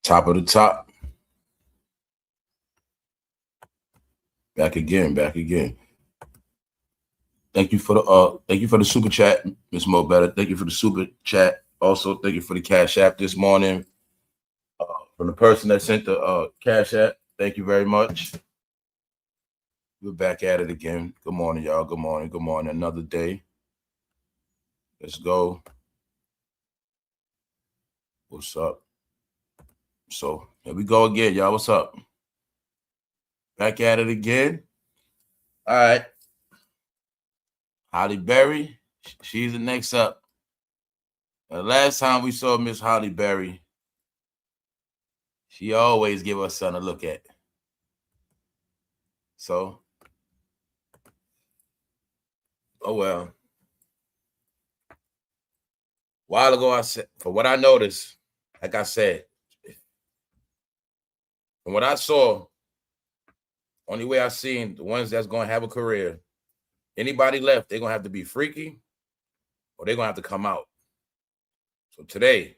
Top of the top. Back again. Thank you for the super chat, Miss Mo Better. Thank you for the super chat. Also, thank you for the Cash App this morning. From the person that sent the Cash App, thank you very much. We're back at it again. Good morning, y'all. Good morning. Another day. Let's go. What's up? So here we go again, y'all. What's up? Back at it again. All right. Halleberry, she's the next up. The last time we saw Miss Halleberry, she always give us something to look at. So, oh well. A while ago, I said, for what I noticed, like I said, from what I saw, only way I seen the ones that's going to have a career, anybody left, they're going to have to be freaky or they're going to have to come out. So today,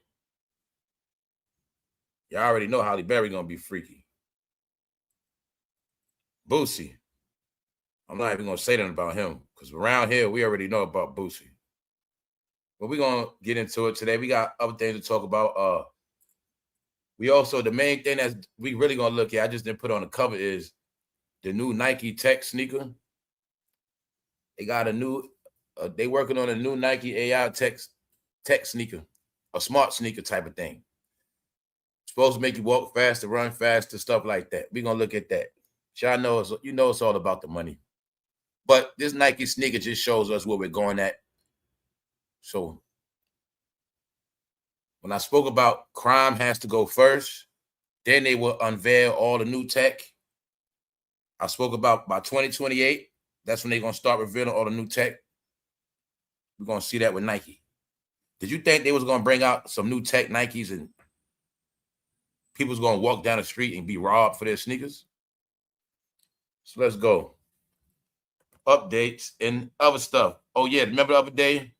y'all already know Halleberry going to be freaky. Boosie, I'm not even going to say that about him because around here, we already know about Boosie. But we're going to get into it today. We got other things to talk about. We also, the main thing that we really going to look at, I just didn't put on the cover, is the new Nike Tech sneaker. They got a new, they working on a new Nike AI tech sneaker, a smart sneaker type of thing. Supposed to make you walk faster, run faster, stuff like that. We're going to look at that. Y'all know, it's all about the money. But this Nike sneaker just shows us where we're going at. So when I spoke about crime has to go first, then they will unveil all the new tech. I spoke about by 2028, that's when they're going to start revealing all the new tech. We're going to see that with Nike. Did you think they was going to bring out some new tech Nikes and people's going to walk down the street and be robbed for their sneakers? So let's go. Updates and other stuff. Oh, yeah. Remember the other day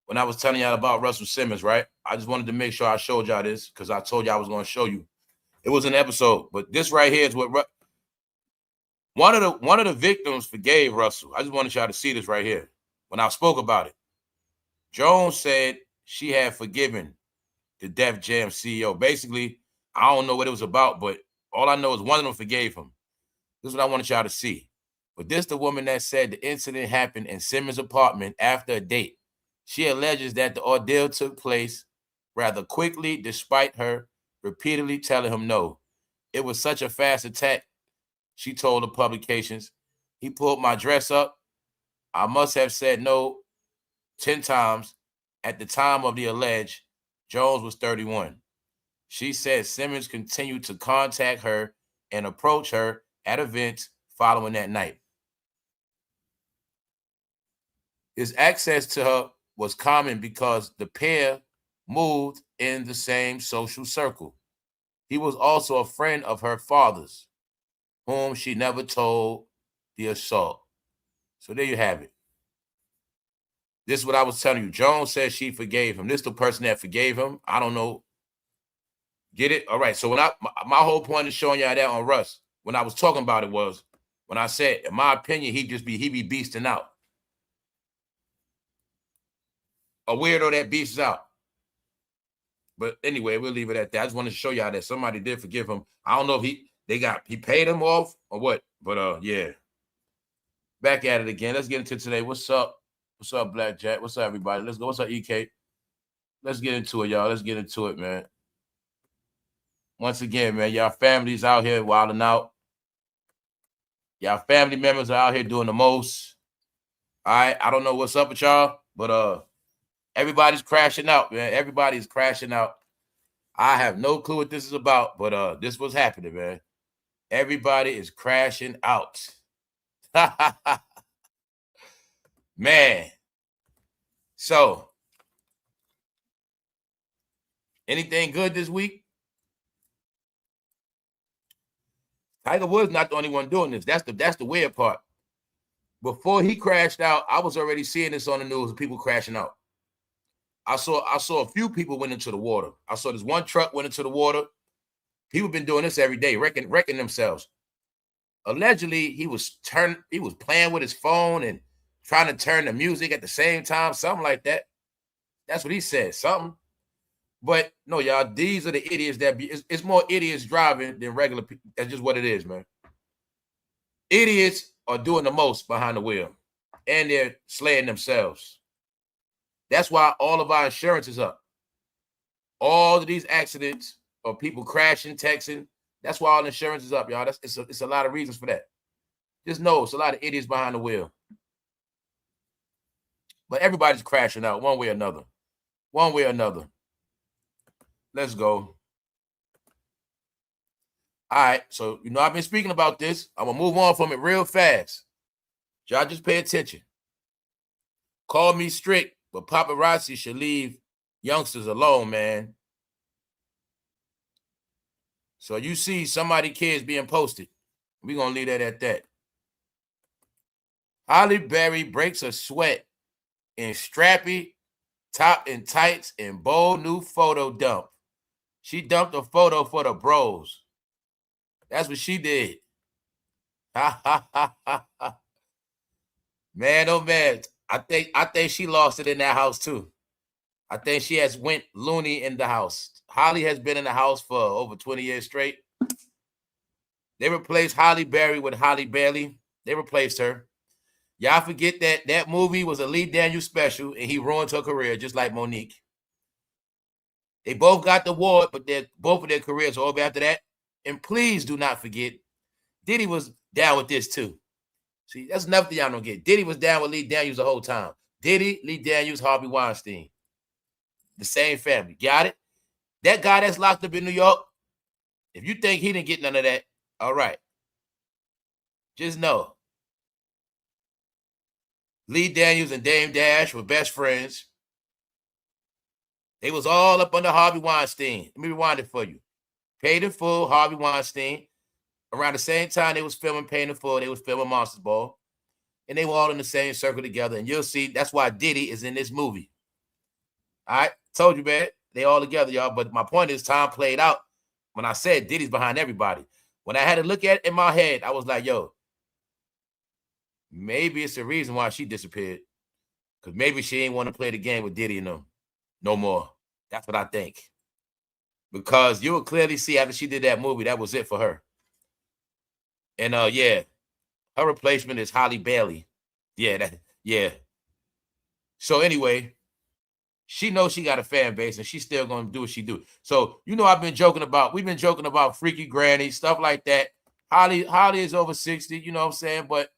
when I was telling y'all about Russell Simmons, right? I just wanted to make sure I showed y'all this because I told y'all I was going to show you. It was an episode, but this right here is what one of the victims forgave Russell. I just wanted y'all to see this right here. When I spoke about it, Jones said she had forgiven the Def Jam CEO. Basically, I don't know what it was about, but all I know is one of them forgave him. This is what I wanted y'all to see. But this the woman that said the incident happened in Simmons' apartment after a date. She alleges that the ordeal took place rather quickly, despite her repeatedly telling him no. It was such a fast attack, she told the publications. He pulled my dress up. I must have said no 10 times. At the time of the allege, Jones was 31. She said Simmons continued to contact her and approach her at events following that night. His access to her was common because the pair moved in the same social circle. He was also a friend of her father's, whom she never told the assault. So there you have it. This is what I was telling you. Jones said she forgave him. This is the person that forgave him. I don't know. Get it? All right. So when my whole point of showing y'all that on Russ, when I was talking about it was when I said, in my opinion, he be beasting out. A weirdo that beasts out. But anyway, we'll leave it at that. I just wanted to show y'all that somebody did forgive him. I don't know if he paid him off or what, but yeah. Back at it again. Let's get into today. What's up? What's up, Blackjack? What's up, everybody? Let's go. What's up, EK? Let's get into it, y'all. Let's get into it, man. Once again, man, y'all families out here wilding out. Y'all family members are out here doing the most. All right. I don't know what's up with y'all, but everybody's crashing out, man. Everybody's crashing out. I have no clue what this is about, but this was happening, man. Everybody is crashing out. Man. So, anything good this week? Tiger Woods not the only one doing this. That's the weird part. Before he crashed out, I was already seeing this on the news of people crashing out. I saw a few people went into the water. I saw this one truck went into the water. People been doing this every day, wrecking themselves. Allegedly, he was playing with his phone and trying to turn the music at the same time, something like that. That's what he said, something. But no, y'all, these are the idiots that it's more idiots driving than regular people. That's just what it is, man. Idiots are doing the most behind the wheel, and they're slaying themselves. That's why all of our insurance is up. All of these accidents or people crashing, texting, that's why all insurance is up, y'all. It's a lot of reasons for that. Just know it's a lot of idiots behind the wheel. But everybody's crashing out one way or another. One way or another. Let's go. All right, so I've been speaking about this. I'm gonna move on from it real fast. Y'all just pay attention. Call me strict, but paparazzi should leave youngsters alone, man. So you see somebody kids being posted. We're gonna leave that at that. Halleberry breaks a sweat in strappy top and tights and bold new photo dump. She dumped a photo for the bros. That's what she did. Man, oh man. I think she lost it in that house too. I think she has went loony in the house. Halle has been in the house for over 20 years straight. They replaced Halleberry with hallebailey. They replaced her. Y'all forget that movie was a Lee Daniels special and he ruined her career just like Monique. They both got the award, but both of their careers are over after that. And please do not forget, Diddy was down with this too. See, that's another thing y'all don't get. Diddy was down with Lee Daniels the whole time. Diddy, Lee Daniels, Harvey Weinstein. The same family. Got it? That guy that's locked up in New York, if you think he didn't get none of that, all right. Just know. Lee Daniels and Dame Dash were best friends. They was all up under Harvey Weinstein. Let me rewind it for you. Paid in Full, Harvey Weinstein. Around the same time they was filming Paid in Full, they was filming Monsters Ball. And they were all in the same circle together. And you'll see that's why Diddy is in this movie. All right? Told you, man. They all together, y'all. But my point is time played out when I said Diddy's behind everybody. When I had to look at it in my head, I was like, yo, maybe it's the reason why she disappeared. Because maybe she ain't want to play the game with Diddy and them no more. That's what I think. Because you will clearly see after she did that movie, that was it for her. And yeah, her replacement is Halleberry. Yeah. So anyway, she knows she got a fan base and she's still gonna do what she do. So we've been joking about freaky granny, stuff like that. Halle is over 60, you know what I'm saying? But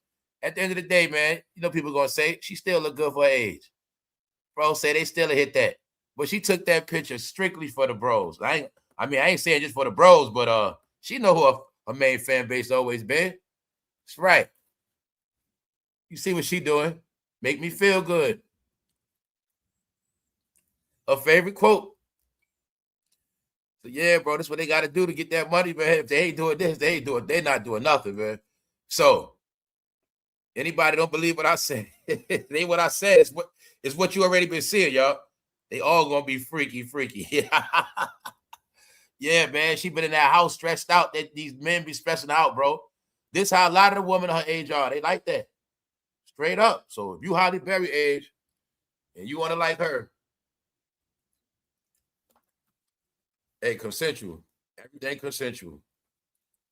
at the end of the day, man, people are gonna say she still look good for her age. Bro say they still hit that. But she took that picture strictly for the bros. I ain't saying just for the bros, but she know who her main fan base always been. That's right. You see what she doing? Make me feel good. Her favorite quote. So yeah, bro, that's what they got to do to get that money, man. If they ain't doing this, they're not doing nothing, man. So anybody don't believe what I say? It ain't what I said. It's what you already been seeing, y'all. They all gonna be freaky. Yeah, man. She been in that house stressed out. That these men be stressing out, bro. This how a lot of the women her age are. They like that. Straight up. So if you Halleberry age and you want to like her, hey, consensual. Everything consensual.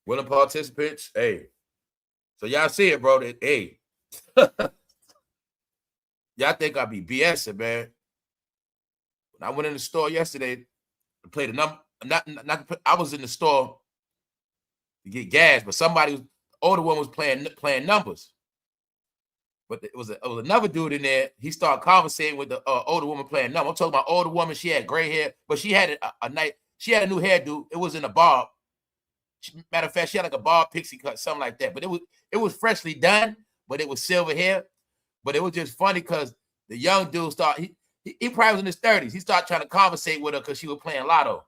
Willing participants, hey. So y'all see it, bro. Hey. Y'all think I be BSing, man. When I went in the store yesterday to play the number, I was in the store to get gas, but older one was playing numbers. But it was another dude in there. He started conversating with the older woman playing numbers. I'm talking about older woman. She had gray hair, but she had she had a new hairdo. It was in a bob. Matter of fact, she had like a bob pixie cut, something like that. But it was freshly done, but it was silver hair. But it was just funny because the young dude he probably was in his 30s. He started trying to conversate with her because she was playing lotto.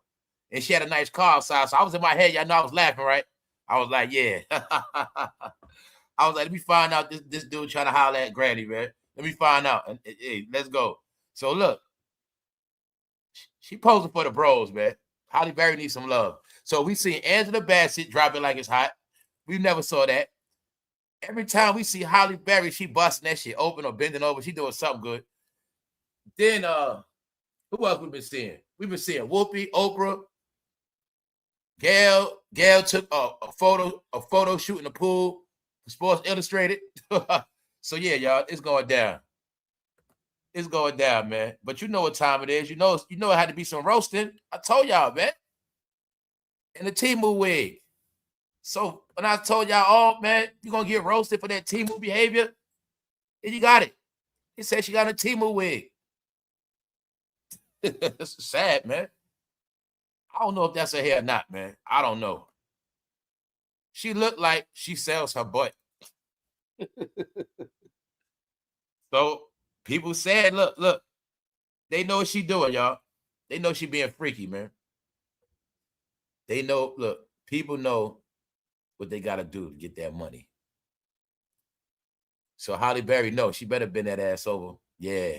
And she had a nice car outside. So I was in my head. Y'all know I was laughing, right? I was like, yeah. I was like, let me find out this dude trying to holler at Granny, man. Let me find out. And hey, let's go. So look, she posing for the bros, man. Halleberry needs some love. So we see Angela Bassett drop it like it's hot. We never saw that. Every time we see Halle Berry, she busting that shit open or bending over. She doing something good. Then who else we been seeing? We've been seeing Whoopi, Oprah, Gail. Gail took a photo shoot in the pool for Sports Illustrated. So yeah, y'all, it's going down. It's going down, man. But you know what time it is. You know it had to be some roasting. I told y'all, man. In the Temu wig. So when I told y'all, oh man, you're gonna get roasted for that Temu behavior, and you got it. He said she got a Temu wig. That's sad, man. I don't know if that's her hair or not, man. I don't know. She looked like she sells her butt. So people said, look, they know what she doing, y'all. They know she being freaky, man. They know, look, people know what they got to do to get that money. So Halle Berry, no, she better bend that ass over. Yeah.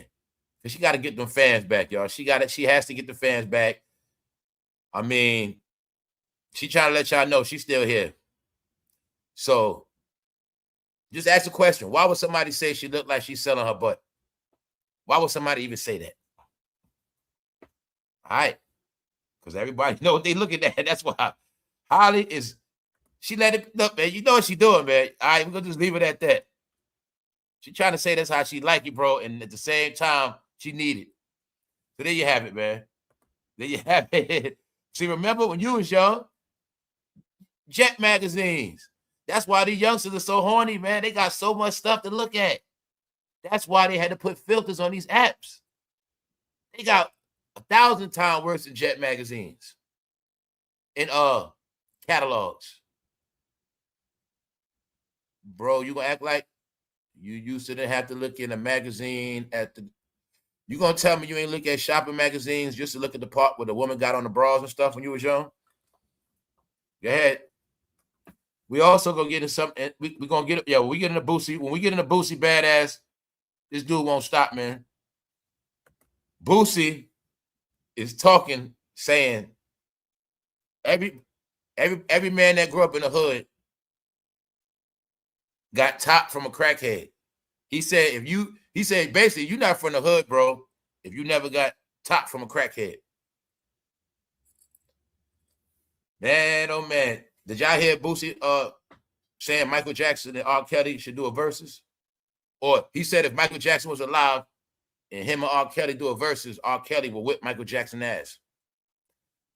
Because she got to get them fans back, y'all. She has to get the fans back. I mean, she trying to let y'all know she's still here. So just ask the question. Why would somebody say she looked like she's selling her butt? Why would somebody even say that? All right. Because everybody know what they looking at. That's why Halle is, she let it, look, man, you know what she doing, man. All right, we're going to just leave it at that. She trying to say that's how she like it, bro. And at the same time, she need it. So there you have it, man. There you have it. See, remember when you was young? Jet magazines. That's why these youngsters are so horny, man. They got so much stuff to look at. That's why they had to put filters on these apps. They got 1,000 times worse than Jet magazines in catalogs. Bro, you gonna act like you used to have to look in a magazine at the. You gonna tell me you ain't look at shopping magazines just to look at the part where the woman got on the bras and stuff when you was young? Go ahead. We also gonna get in something. We gonna get it. Yeah, when we get in the Boosie, badass, this dude won't stop, man. Boosie is talking, saying every man that grew up in the hood got top from a crackhead. He said basically you're not from the hood, bro, if you never got top from a crackhead. Man, oh man. Did y'all hear Boosie saying Michael Jackson and R. Kelly should do a versus? Or he said if Michael Jackson was alive and him and R. Kelly do a versus, R. Kelly will whip Michael Jackson's ass.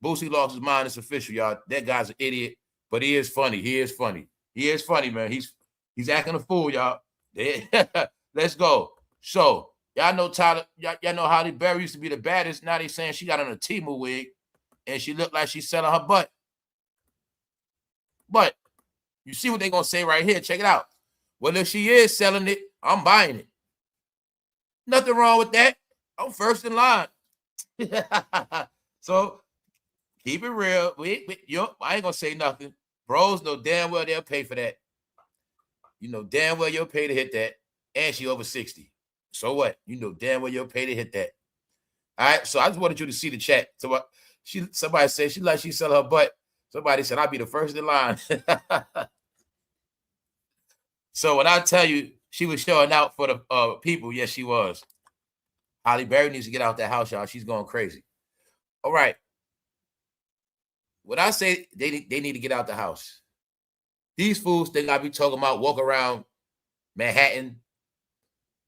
Boosie lost his mind. It's official, y'all. That guy's an idiot, but he is funny. He is funny, man. He's acting a fool, y'all. Let's go. So y'all know Tyler. Y'all know Halle Berry used to be the baddest. Now they saying she got on a Temu wig and she looked like she's selling her butt. But you see what they're gonna say right here. Check it out. Well, if she is selling it, I'm buying it. Nothing wrong with that. I'm first in line. So keep it real. I ain't gonna say nothing. Bros know damn well they'll pay for that. You know damn well you'll pay to hit that. And she over 60. So what? You know damn well you'll pay to hit that. All right. So I just wanted you to see the chat. So somebody said she like she sell her butt. Somebody said I'll be the first in line. So when I tell you she was showing out for the people, yes, she was. Halle Berry needs to get out that house, y'all. She's going crazy. All right. When I say they need to get out the house, these fools think I be talking about walk around Manhattan,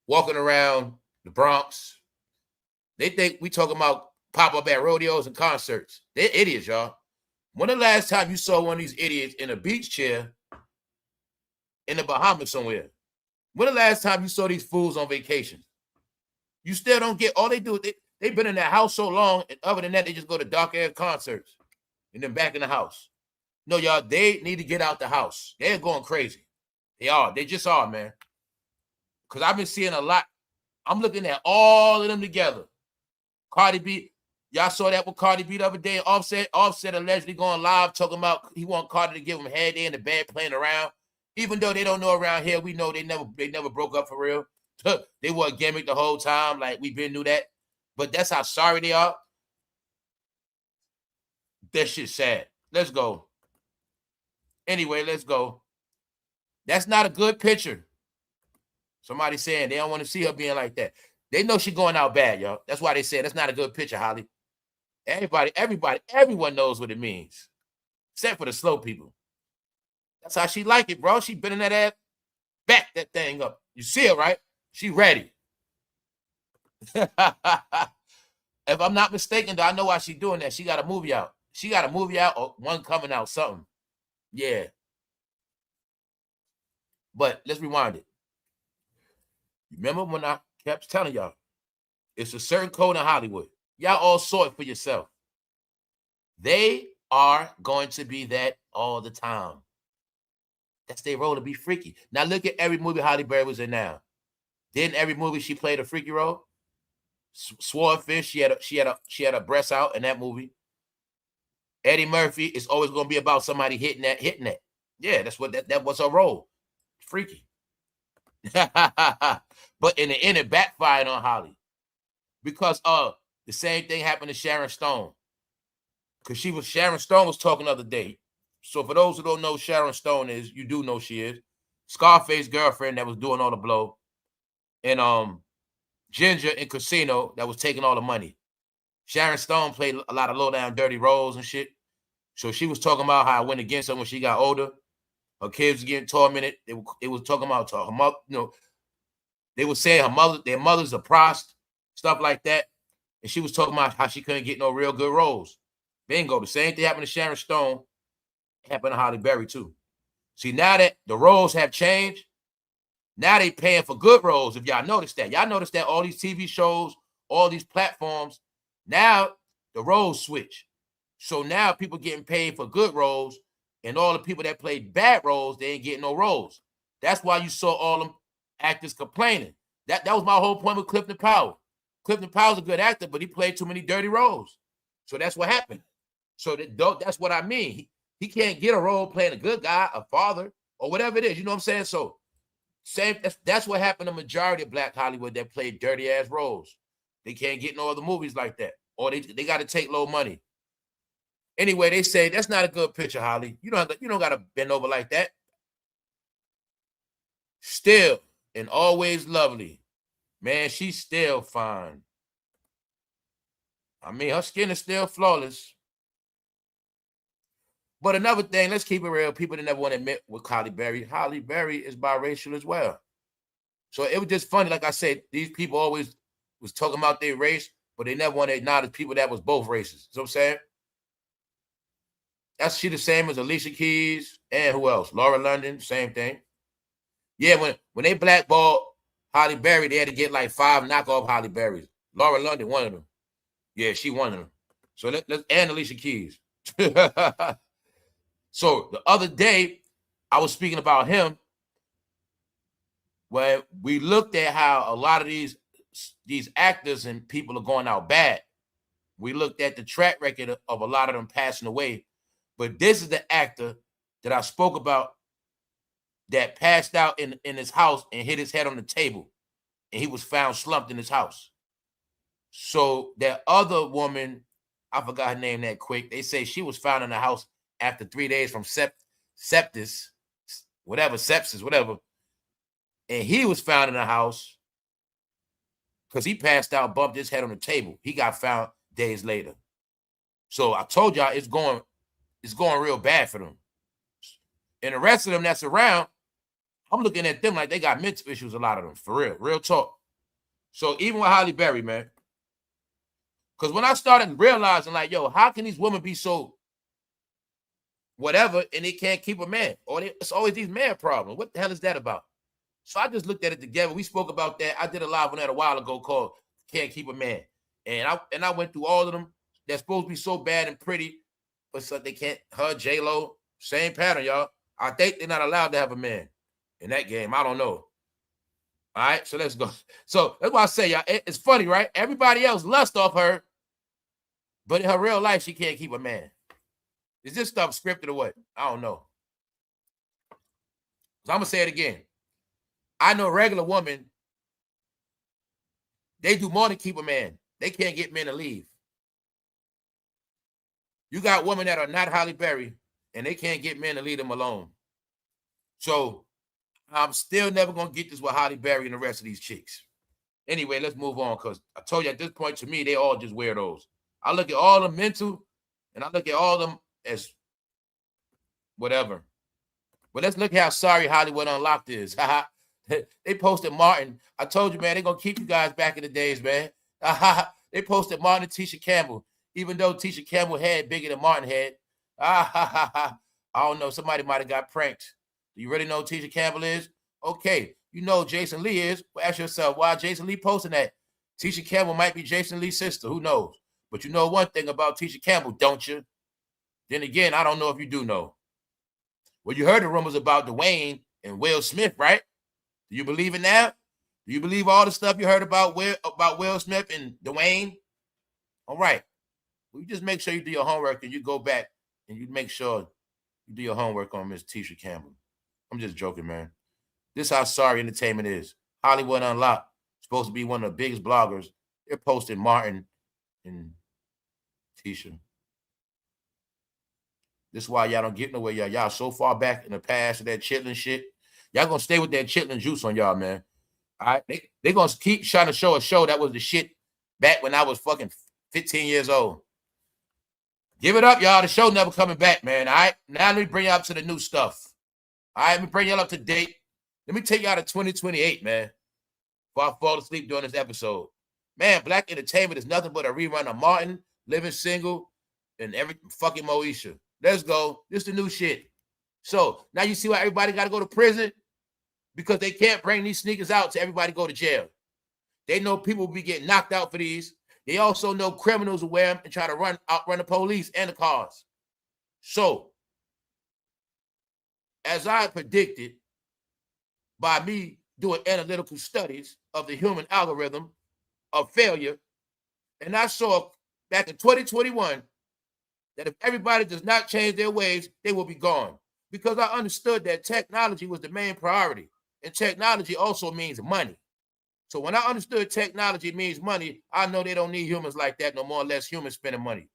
walking around the Bronx. They think we talking about pop up at rodeos and concerts. They're idiots, y'all. When the last time you saw one of these idiots in a beach chair in the Bahamas somewhere? When the last time you saw these fools on vacation? You still don't get, all they do, they've been in that house so long, and other than that, they just go to dark ass concerts and then back in the house. No, y'all, they need to get out the house. They're going crazy. They just are, man. Because I've been seeing a lot. I'm looking at all of them together. Cardi B, y'all saw that with Cardi B the other day. Offset allegedly going live talking about he want Cardi to give him head. They in the bed playing around. Even though they don't know around here, we know they never broke up for real. They were a gimmick the whole time. Like, we been knew that. But that's how sorry they are. That shit's sad. let's go. Anyway, let's go. That's not a good picture. Somebody saying they don't want to see her being like that. They know she's going out bad, y'all. That's why they say that's not a good picture, Halle. Everyone knows what it means. Except for the slow people. That's how she like it, bro. She been in that ass, back that thing up. You see her, right? She ready. If I'm not mistaken, though, I know why she doing that. She got a movie out. She got a movie out or one coming out, something. Yeah. But let's rewind it. Remember when I kept telling y'all, it's a certain code in Hollywood. Y'all all saw it for yourself. They are going to be that all the time. That's their role, to be freaky. Now look at every movie Halle Berry was in now. Didn't every movie she played a freaky role? Swordfish, she had a breast out in that movie. Eddie Murphy is always going to be about somebody hitting that. Yeah, that's what that was her role. Freaky. But in the end, it backfired on Halle. Because the same thing happened to Sharon Stone. Because Sharon Stone was talking the other day. So for those who don't know who Sharon Stone is, you do know she is. Scarface girlfriend that was doing all the blow. And Ginger in Casino that was taking all the money. Sharon Stone played a lot of low down dirty roles and shit. So she was talking about how I went against her when she got older. Her kids were getting tormented. They was talking about her mother, they were saying their mother's a prost, stuff like that. And she was talking about how she couldn't get no real good roles. Bingo. The same thing happened to Sharon Stone. Happened to Halle Berry too. See, now that the roles have changed, now they paying for good roles. If y'all notice that. Y'all notice that all these TV shows, all these platforms, now the roles switch. So now people getting paid for good roles, and all the people that played bad roles, they ain't getting no roles. That's why you saw all them actors complaining. That was my whole point with Clifton Powell. Clifton Powell's a good actor, but he played too many dirty roles. So that's what happened. So that's what I mean. He can't get a role playing a good guy, a father, or whatever it is. You know what I'm saying? So that's what happened to the majority of Black Hollywood that played dirty ass roles. They can't get no other movies like that, or they got to take low money. Anyway, they say that's not a good picture, Halle. You don't got to bend over like that. Still and always lovely, man. She's still fine. I mean, her skin is still flawless. But another thing, let's keep it real. People that never want to admit with Halle Berry is biracial as well. So it was just funny. Like I said, these people always was talking about their race, but they never want to acknowledge people that was both races. You know what I'm saying? That's she the same as Alicia Keys and who else? Laura London, same thing. Yeah, when they blackballed Halle Berry, they had to get like 5 knockoff Halle Berrys. Laura London, one of them. Yeah, she one of them. So let's and Alicia Keys. So the other day, I was speaking about him where we looked at how a lot of these actors and people are going out bad. We looked at the track record of a lot of them passing away. But this is the actor that I spoke about that passed out in his house and hit his head on the table. And he was found slumped in his house. So that other woman, I forgot her name that quick. They say she was found in the house after 3 days from sepsis, whatever. And he was found in the house because he passed out, bumped his head on the table. He got found days later. So I told y'all it's going real bad for them. And the rest of them that's around, I'm looking at them like they got mental issues, a lot of them, for real talk. So even with Halle Berry, man, because when I started realizing like, yo, how can these women be so whatever, and they can't keep a man, or it's always these man problems. What the hell is that about? So I just looked at it together. We spoke about that. I did a live on that a while ago called "Can't Keep a Man," and I went through all of them. They're supposed to be so bad and pretty, but so they can't. Her, J-Lo, same pattern, y'all. I think they're not allowed to have a man in that game. I don't know. All right, so let's go. So that's why I say, y'all, it's funny, right? Everybody else lust off her, but in her real life, she can't keep a man. Is this stuff scripted or what? I don't know. So I'm going to say it again. I know regular women, they do more than keep a man. They can't get men to leave. You got women that are not Halle Berry, and they can't get men to leave them alone. So I'm still never going to get this with Halle Berry and the rest of these chicks. Anyway, let's move on, because I told you at this point, to me, they all just weirdos. I look at all them mental, and I look at all them as whatever. But let's look how sorry Hollywood Unlocked is. They posted Martin. I told you, man, they're going to keep you guys back in the days, man. They posted Martin and Tisha Campbell, even though Tisha Campbell head bigger than Martin head. I don't know. Somebody might have got pranked. Do you really know who Tisha Campbell is? Okay. You know Jason Lee is. Well, ask yourself, why Jason Lee posting that? Tisha Campbell might be Jason Lee's sister. Who knows? But you know one thing about Tisha Campbell, don't you? Then again, I don't know if you do know. Well, you heard the rumors about Dwayne and Will Smith, right? Do you believe it now? Do you believe all the stuff you heard about Will Smith and Dwayne? All right. Well, you just make sure you do your homework and you go back and you make sure you do your homework on Miss Tisha Campbell. I'm just joking, man. This is how sorry entertainment is. Hollywood Unlocked, supposed to be one of the biggest bloggers. They're posting Martin and Tisha. This is why y'all don't get nowhere, y'all. Y'all so far back in the past of that chitlin shit. Y'all gonna stay with that chitlin juice on y'all, man. All right? They gonna keep trying to show a show that was the shit back when I was fucking 15 years old. Give it up, y'all. The show never coming back, man. All right? Now let me bring y'all up to the new stuff. All right? Let me bring y'all up to date. Let me take y'all to 2028, man. Before I fall asleep during this episode. Man, black entertainment is nothing but a rerun of Martin, Living Single, and every fucking Moesha. Let's go. This is the new shit. So now you see why everybody got to go to prison? Because they can't bring these sneakers out to everybody go to jail. They know people will be getting knocked out for these. They also know criminals will wear them and try to outrun the police and the cars. So, as I predicted, by me doing analytical studies of the human algorithm of failure, and I saw back in 2021 that if everybody does not change their ways, they will be gone. Because I understood that technology was the main priority. And technology also means money. So when I understood technology means money, I know they don't need humans like that no more, unless humans spending money.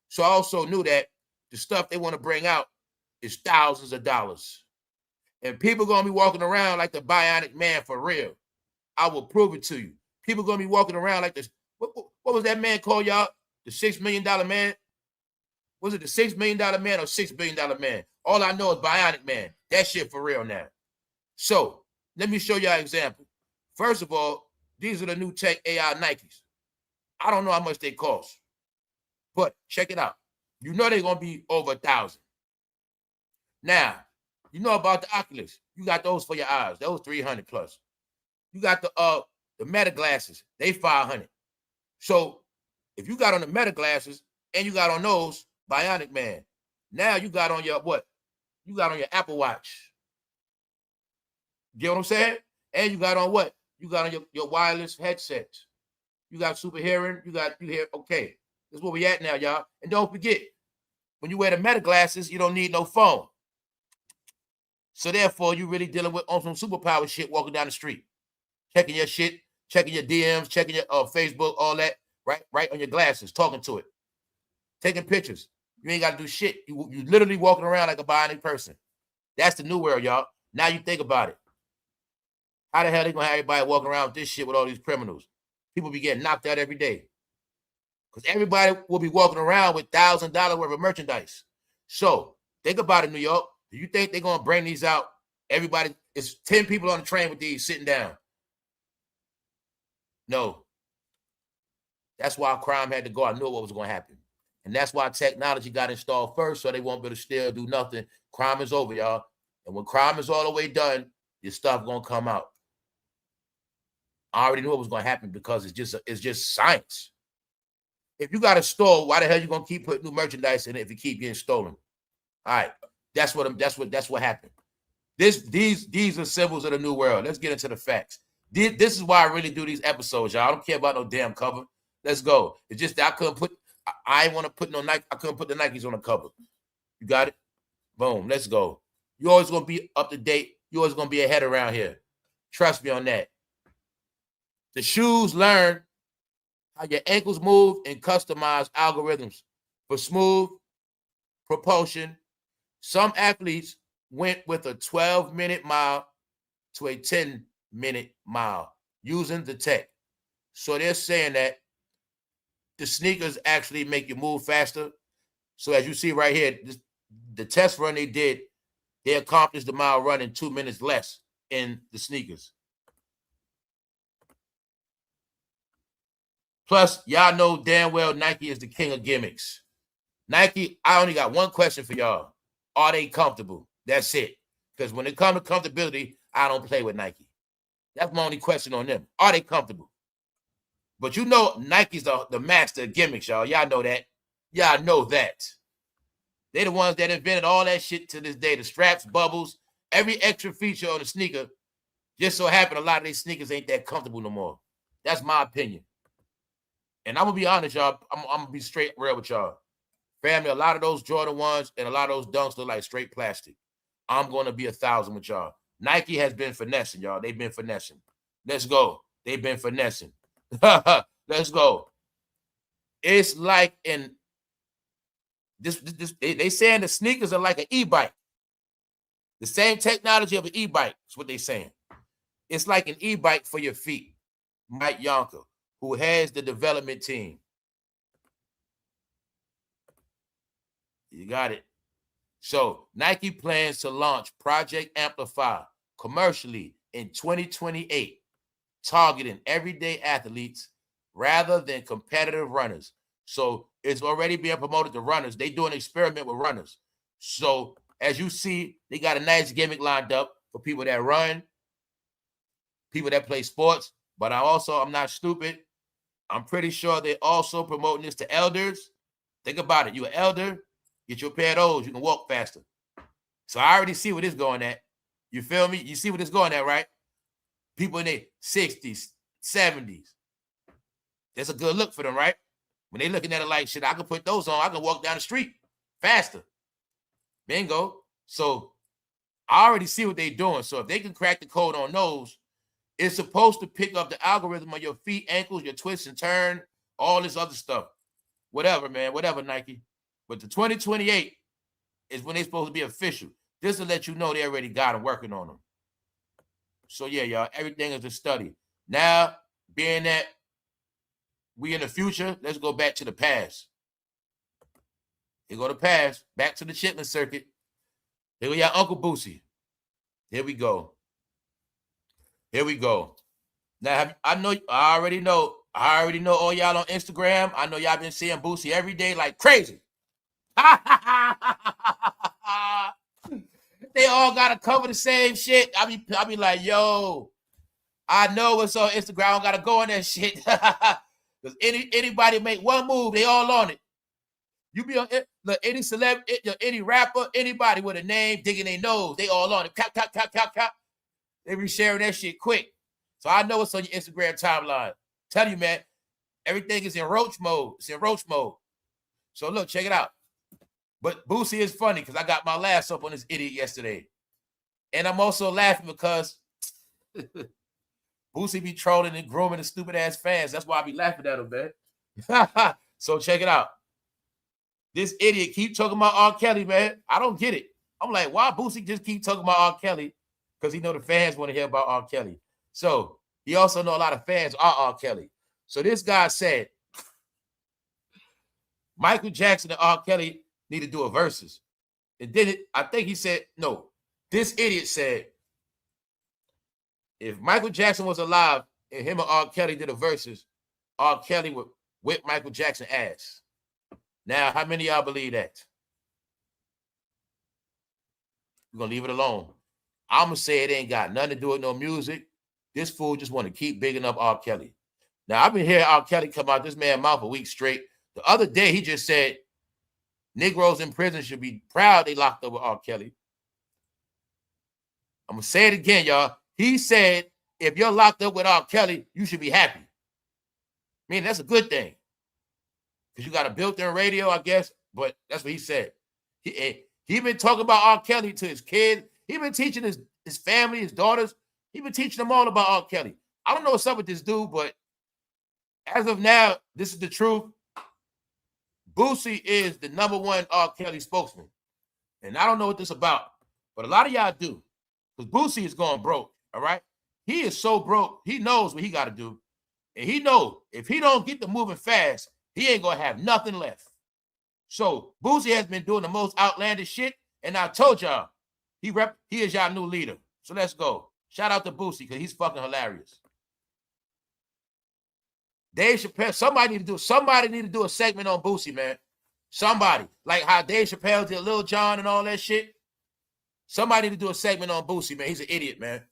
So I also knew that the stuff they want to bring out is thousands of dollars. And people going to be walking around like the bionic man for real. I will prove it to you. People going to be walking around like this. What was that man called, y'all? The $6 million man? Was it the $6 million man or $6 billion man? All I know is bionic man. That shit for real now. So let me show y'all an example. First of all, these are the new tech AI Nikes. I don't know how much they cost, but check it out. You know they're going to be over 1,000. Now, you know about the Oculus. You got those for your eyes. Those 300 plus. You got the Meta glasses. They 500. So if you got on the Meta glasses and you got on those, bionic man. Now you got on your what? You got on your Apple Watch. You know what I'm saying? And you got on what? You got on your wireless headsets. You got super hearing. You hear. Okay, this is where we at now, y'all. And don't forget, when you wear the Meta glasses, you don't need no phone. So therefore, you really dealing with on some superpower shit walking down the street, checking your shit, checking your DMs, checking your Facebook, all that, right on your glasses, talking to it, taking pictures. You ain't got to do shit. You literally walking around like a bionic person. That's the new world, y'all. Now you think about it. How the hell they gonna have everybody walking around with this shit with all these criminals? People be getting knocked out every day. Because everybody will be walking around with $1,000 worth of merchandise. So think about it, New York. Do you think they're gonna bring these out? Everybody, it's 10 people on the train with these sitting down. No. That's why crime had to go. I knew what was gonna happen. And that's why technology got installed first, so they won't be able to still do nothing. Crime is over, y'all. And when crime is all the way done, your stuff gonna come out. I already knew it was gonna happen because it's just science. If you got a store, why the hell you gonna keep putting new merchandise in it if you keep getting stolen? All right, that's what happened. These are symbols of the new world. Let's get into the facts. This is why I really do these episodes, y'all. I don't care about no damn cover. Let's go. It's just that I ain't want to put no Nike. I couldn't put the Nikes on the cover. You got it? Boom. Let's go. You're always gonna be up to date. You're always gonna be ahead around here. Trust me on that. The shoes learn how your ankles move and customize algorithms for smooth propulsion. Some athletes went with a 12-minute mile to a 10-minute mile using the tech. So they're saying that the sneakers actually make you move faster. So as you see right here, the test run they did, they accomplished the mile run in 2 minutes less in the sneakers. Plus, y'all know damn well Nike is the king of gimmicks. Nike, I only got one question for y'all. Are they comfortable? That's it. Because when it comes to comfortability, I don't play with Nike. That's my only question on them. Are they comfortable? But you know Nike's the master of gimmicks, y'all. Y'all know that. Y'all know that. They're the ones that invented all that shit to this day. The straps, bubbles, every extra feature on the sneaker. Just so happened a lot of these sneakers ain't that comfortable no more. That's my opinion. And I'm going to be honest, y'all. I'm going to be straight real with y'all. Family, a lot of those Jordan 1s and a lot of those dunks look like straight plastic. I'm going to be 1,000 with y'all. Nike has been finessing, y'all. They've been finessing. Let's go. They've been finessing. Let's go. It's like they saying the sneakers are like an e-bike. The same technology of an e-bike is what they're saying. It's like an e-bike for your feet. Michaeljordan, who has the development team. You got it. So Nike plans to launch Project Amplify commercially in 2028, targeting everyday athletes rather than competitive runners. So it's already being promoted to runners. They do an experiment with runners. So as you see, they got a nice gimmick lined up for people that run, people that play sports. But I'm not stupid. I'm pretty sure they're also promoting this to elders. Think about it. You're an elder. Get your pair of those. You can walk faster. So I already see where this going at. You feel me? You see where this going at, right? People in their 60s, 70s. That's a good look for them, right? When they looking at it like, shit, I can put those on. I can walk down the street faster. Bingo. So I already see what they're doing. So if they can crack the code on those, it's supposed to pick up the algorithm on your feet, ankles, your twist and turn, all this other stuff. Whatever, man. Whatever, Nike. But the 2028 is when they're supposed to be official. This will let you know they already got them working on them. So, yeah, y'all, everything is a study. Now, being that we in the future, let's go back to the past. Here go the past, back to the chitlin circuit. Here we got Uncle Boosie. Here we go. Here we go. Now, I already know all y'all on Instagram. I know y'all been seeing Boosie every day like crazy. They all gotta cover the same shit. I be like, yo, I know what's on Instagram. I don't gotta go on that shit. Because anybody make one move, they all on it. You be on it, look, any celebrity, any rapper, anybody with a name digging their nose, they all on it. Cap, cap, cap, cap, cap. They be sharing that shit quick. So I know what's on your Instagram timeline. Tell you, man, everything is in roach mode. It's in roach mode. So look, check it out. But Boosie is funny because I got my laughs up on this idiot yesterday. And I'm also laughing because Boosie be trolling and grooming the stupid ass fans. That's why I be laughing at him, man. So check it out. This idiot keep talking about R. Kelly, man. I don't get it. I'm like, why Boosie just keep talking about R. Kelly? Because he know the fans want to hear about R. Kelly. So he also know a lot of fans are R. Kelly. So this guy said, Michael Jackson and R. Kelly need to do a versus. And then I think he said, no, this idiot said, if Michael Jackson was alive and him and R. Kelly did a versus, R. Kelly would whip Michael Jackson's ass. Now, how many of y'all believe that? We're going to leave it alone. I'm going to say it ain't got nothing to do with no music. This fool just want to keep bigging up R. Kelly. Now, I've been hearing R. Kelly come out this man's mouth a week straight. The other day, he just said, Negroes in prison should be proud they locked up with R. Kelly. I'm going to say it again, y'all. He said, if you're locked up with R. Kelly, you should be happy. I mean, that's a good thing. Because you got a built-in radio, I guess. But that's what he said. He been talking about R. Kelly to his kids. He been teaching his family, his daughters. He been teaching them all about R. Kelly. I don't know what's up with this dude, but as of now, this is the truth. Boosie is the #1 R. Kelly spokesman. And I don't know what this is about, but a lot of y'all do. Because Boosie is going broke, all right? He is so broke, he knows what he got to do. And he knows if he don't get the moving fast, he ain't going to have nothing left. So Boosie has been doing the most outlandish shit. And I told y'all, he is y'all new leader. So let's go. Shout out to Boosie because he's fucking hilarious. Dave Chappelle, somebody need to do a segment on Boosie, man. Somebody. Like how Dave Chappelle did Lil Jon and all that shit. Somebody need to do a segment on Boosie, man. He's an idiot, man.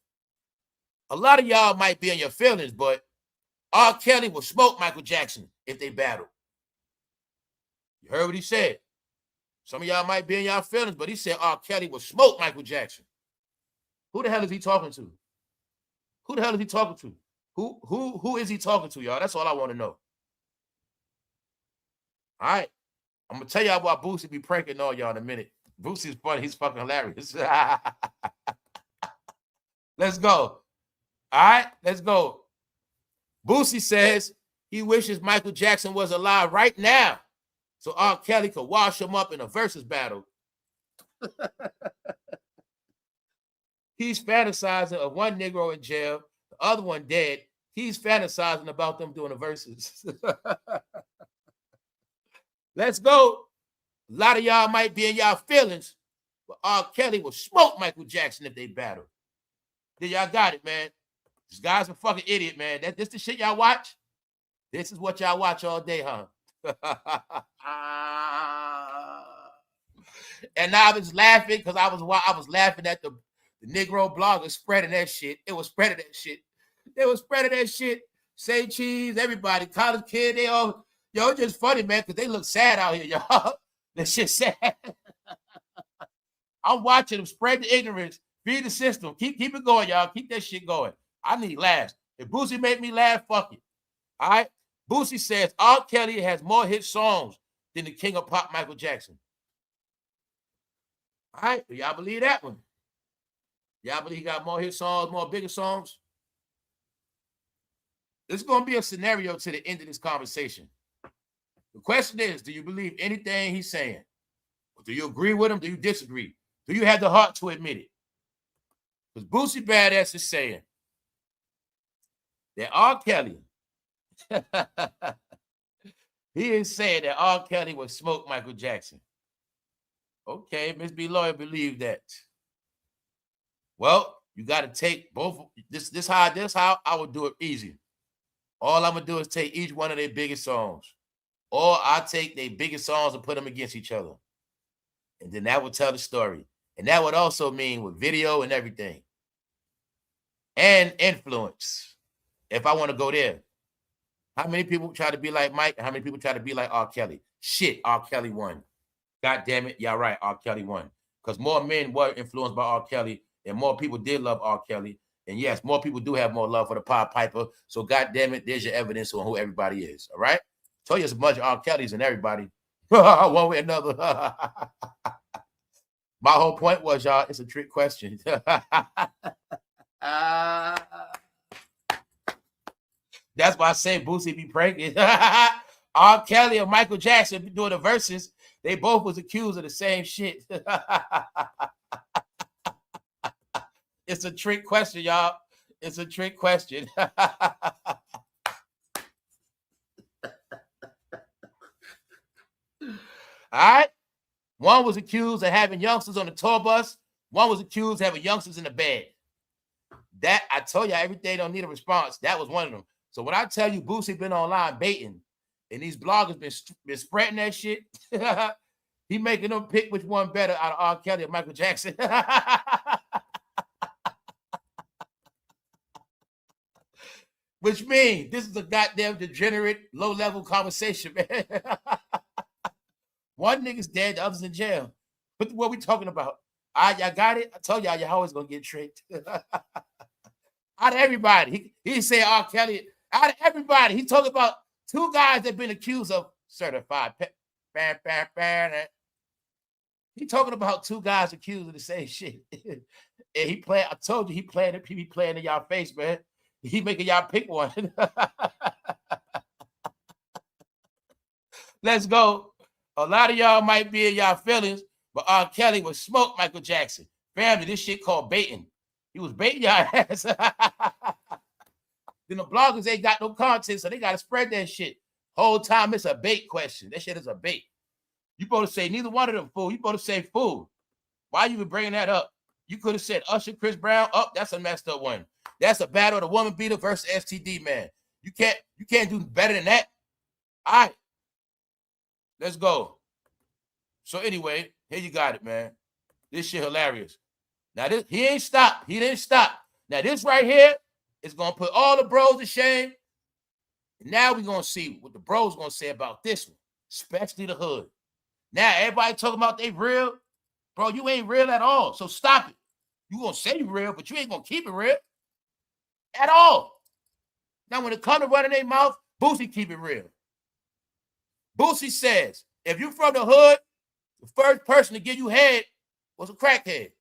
A lot of y'all might be in your feelings, but R. Kelly will smoke Michael Jackson if they battle. You heard what he said. Some of y'all might be in y'all feelings, but he said R. Kelly will smoke Michael Jackson. Who the hell is he talking to? Who the hell is he talking to? Who is he talking to, y'all? That's all I want to know. All right. I'm going to tell y'all about Boosie be pranking all y'all in a minute. Boosie's funny. He's fucking hilarious. Let's go. All right. Let's go. Boosie says he wishes Michael Jackson was alive right now so R. Kelly could wash him up in a versus battle. He's fantasizing of one Negro in jail, the other one dead. He's fantasizing about them doing the verses. Let's go. A lot of y'all might be in y'all feelings, but R. Kelly will smoke Michael Jackson if they battle. Then y'all got it, man. This guy's a fucking idiot, man. This the shit y'all watch? This is what y'all watch all day, huh? And now I was laughing because I was laughing at the Negro bloggers spreading that shit. It was spreading that shit. They was spreading that shit. Say Cheese, everybody, college kid, they all, yo, it's just funny, man, because they look sad out here, y'all. That shit sad. I'm watching them spread the ignorance, feed the system. Keep it going, y'all. Keep that shit going. I need laughs. If Boosie make me laugh, fuck it. All right? Boosie says R. Kelly has more hit songs than the king of pop, Michael Jackson. All right? Do y'all believe that one? Y'all believe he got more hit songs, more bigger songs? This is going to be a scenario to the end of this conversation. The question is, do you believe anything he's saying? Do you agree with him? Do you disagree? Do you have the heart to admit it? Because Boosie Badass is saying that R. Kelly, he is saying that R. Kelly would smoke Michael Jackson. Okay, Miss B. Lawyer believe that. Well, you got to take both. This how I would do it easy. All I'm going to do is take each one of their biggest songs. Or I take their biggest songs and put them against each other. And then that would tell the story. And that would also mean with video and everything. And influence. If I want to go there. How many people try to be like Mike? And how many people try to be like R. Kelly? Shit, R. Kelly won. God damn it. Y'all right, R. Kelly won. Because more men were influenced by R. Kelly and more people did love R. Kelly. And yes, more people do have more love for the Pied Piper. So God damn it, there's your evidence on who everybody is. All right? Told you it's a bunch of R. Kellys and everybody. One way or another. My whole point was, y'all, it's a trick question. That's why I say Boosie be pranking. R. Kelly and Michael Jackson be doing the verses. They both was accused of the same shit. It's a trick question, y'all. It's a trick question. All right. One was accused of having youngsters on the tour bus. One was accused of having youngsters in the bed. That, I told you, everything don't need a response. That was one of them. So when I tell you Boosie been online baiting, and these bloggers been spreading that shit, he making them pick which one better out of R. Kelly or Michael Jackson. Which means this is a goddamn degenerate, low-level conversation, man. One nigga's dead, the other's in jail. What we talking about? Y'all got it? I told y'all always going to get tricked. Out of everybody. He said R. Kelly. Out of everybody. He talking about two guys that been accused of certified. He talking about two guys accused of the same shit. And he playing, I told you, he be playing in y'all face, man. He making y'all pick one. Let's go. A lot of y'all might be in y'all feelings, but R. Kelly was smoked Michael Jackson. Family, this shit called baiting. He was baiting y'all ass. Then the bloggers ain't got no content, so they got to spread that shit. Whole time it's a bait question. That shit is a bait. You supposed to say neither one of them, fool. You supposed to say fool. Why you been bringing that up? You could have said Usher, Chris Brown. Oh, that's a messed up one. That's a battle of the woman beater versus STD, man. You can't do better than that. All right. Let's go. So anyway, here you got it, man. This shit hilarious. Now this, he ain't stopped. He didn't stop. Now this right here is gonna put all the bros to shame. And now we're gonna see what the bros gonna say about this one, especially the hood. Now everybody talking about they real. Bro, you ain't real at all. So stop it. You gonna say you real, but you ain't gonna keep it real at all. Now when it comes to running their mouth, Boosie keep it real. Boosie says, if you from the hood, the first person to give you head was a crackhead.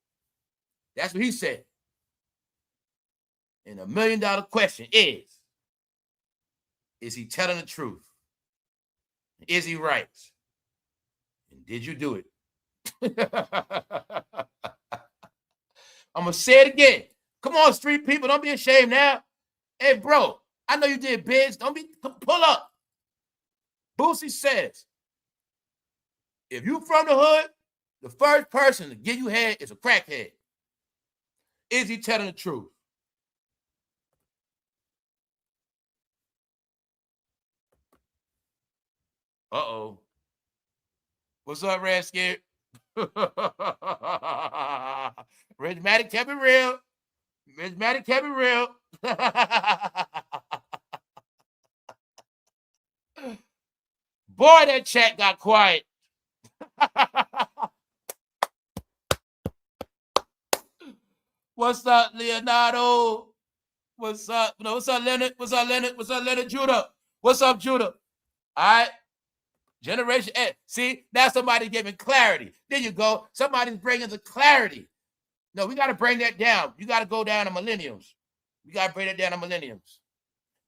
That's what he said. And $1 million question is he telling the truth? Is he right? And did you do it? I'm going to say it again. Come on, street people. Don't be ashamed now. Hey, bro, I know you did bids. Don't be, pull up. Boosie says, if you from the hood, the first person to give you head is a crackhead. Is he telling the truth? Uh-oh. What's up, Redscared? Rhythmatic kept it real. Rhythmatic kept it real. Boy, that chat got quiet. What's up, Leonardo? What's up? No, what's up, Leonard? What's up, Leonard? What's up, Leonard? Judah? What's up, Judah? All right. Generation X. See, now somebody's giving clarity. There you go. Somebody's bringing the clarity. No, we got to bring that down. You got to go down to millenniums. We got to bring that down to millenniums.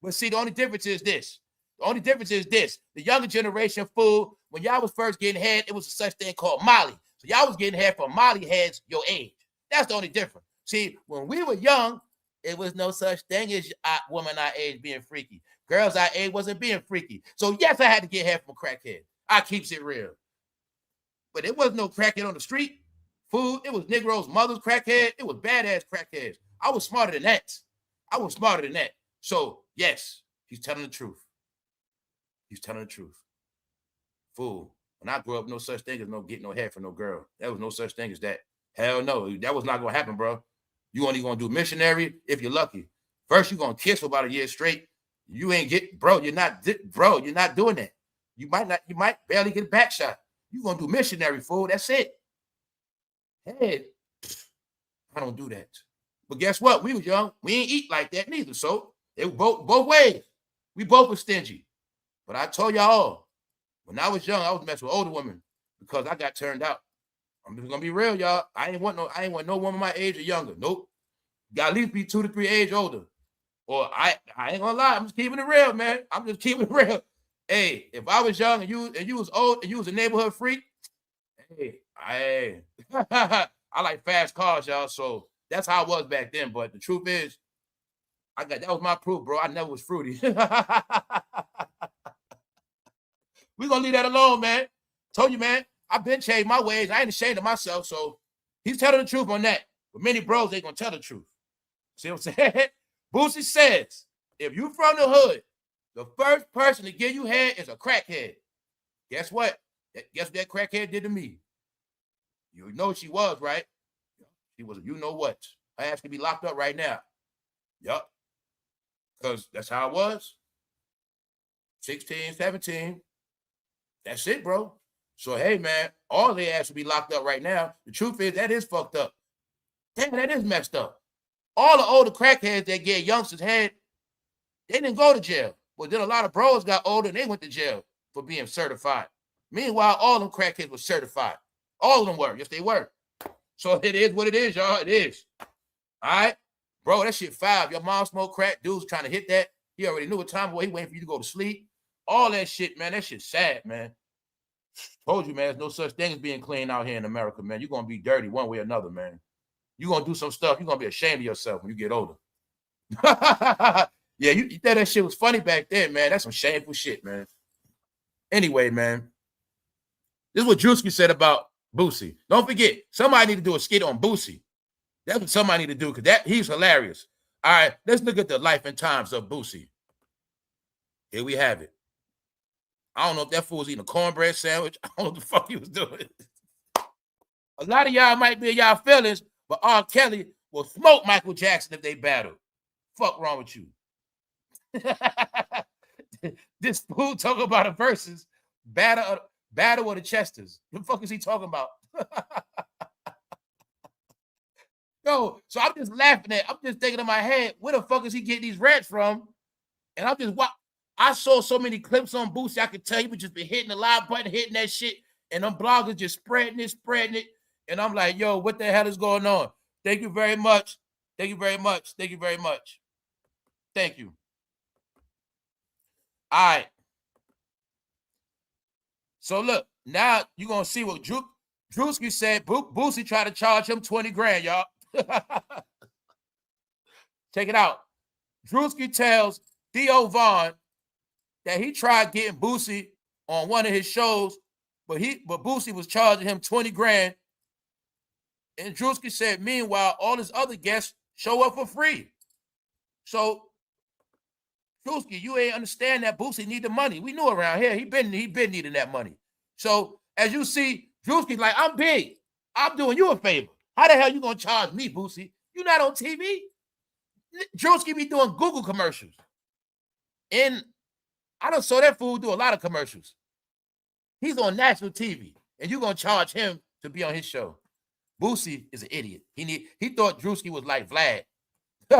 But see, the only difference is this. The only difference is this. The younger generation, fool, when y'all was first getting head, it was a such thing called Molly. So y'all was getting head from Molly heads your age. That's the only difference. See, when we were young, it was no such thing as women our age being freaky. Girls our age wasn't being freaky. So yes, I had to get head from a crackhead. I keeps it real. But it wasn't no crackhead on the street. Food, it was Negroes' mother's crackhead. It was badass crackheads. I was smarter than that. I was smarter than that. So yes, he's telling the truth. He's telling the truth. Fool. When I grew up, no such thing as no getting no head from no girl. There was no such thing as that. Hell no. That was not going to happen, bro. You only going to do missionary if you're lucky. First, you're going to kiss for about a year straight. You ain't get, bro, you're not doing that. You might barely get a back shot. You're going to do missionary, fool. That's it. Hey, I don't do that. But guess what? We was young. We ain't eat like that neither. So it was both ways. We both were stingy. But I told y'all, when I was young, I was messing with older women because I got turned out. I'm just gonna be real, y'all. I ain't want no woman my age or younger. Nope. Got at least be 2 to 3 age older. Or I ain't gonna lie. I'm just keeping it real, man. I'm just keeping it real. Hey, if I was young and you was old and you was a neighborhood freak, hey, I like fast cars, y'all. So that's how I was back then. But the truth is, that was my proof, bro. I never was fruity. We're gonna leave that alone, man. Told you, man. I've been changed my ways. I ain't ashamed of myself. So he's telling the truth on that. But many bros ain't gonna tell the truth. See what I'm saying? Boosie says, if you from the hood, the first person to give you head is a crackhead. Guess what? Guess what that crackhead did to me? You know she was, right? She was, you know what? Her ass could be locked up right now. Yup. Because that's how it was. 16, 17. That's it, bro. So, hey, man, all their ass will be locked up right now. The truth is, that is fucked up. Damn, that is messed up. All the older crackheads that get youngsters head, they didn't go to jail. But then a lot of bros got older and they went to jail for being certified. Meanwhile, all them crackheads were certified. All of them were. Yes, they were. So it is what it is, y'all. It is. All right? Bro, that shit 5. Your mom smoked crack. Dude's trying to hit that. He already knew what time it was. He waiting for you to go to sleep. All that shit, man. That shit's sad, man. Told you, man, there's no such thing as being clean out here in America, man. You're going to be dirty one way or another, man. You're going to do some stuff. You're going to be ashamed of yourself when you get older. Yeah, you thought that shit was funny back then, man. That's some shameful shit, man. Anyway, man, this is what Druski said about Boosie. Don't forget, somebody need to do a skit on Boosie. That's what somebody need to do, because he's hilarious. All right, let's look at the life and times of Boosie. Here we have it. I don't know if that fool was eating a cornbread sandwich. I don't know what the fuck he was doing. A lot of y'all might be in y'all feelings, but R. Kelly will smoke Michael Jackson if they battle. Fuck wrong with you? This fool talking about a versus battle of the Chesters. What the fuck is he talking about? Yo, so I'm just laughing at. I'm just thinking in my head, where the fuck is he getting these rants from? And I'm just I saw so many clips on Boosie. I could tell you would just be hitting the live button, hitting that shit, and them bloggers just spreading it. And I'm like, yo, what the hell is going on? Thank you very much. Thank you very much. Thank you very much. Thank you. All right. So look, now you're going to see what Druski said. Boosie tried to charge him 20 grand, y'all. Check it out. Druski tells Theo Vaughn that he tried getting Boosie on one of his shows, but Boosie was charging him 20 grand. And Druski said, meanwhile, all his other guests show up for free. So, Druski, you ain't understand that Boosie need the money. We knew around here he been needing that money. So, as you see, Druski's like, I'm big. I'm doing you a favor. How the hell you gonna charge me, Boosie? You not on TV? Druski be doing Google commercials. And I done saw that fool do a lot of commercials. He's on national TV, and you gonna charge him to be on his show. Boosie is an idiot. He thought Druski was like Vlad.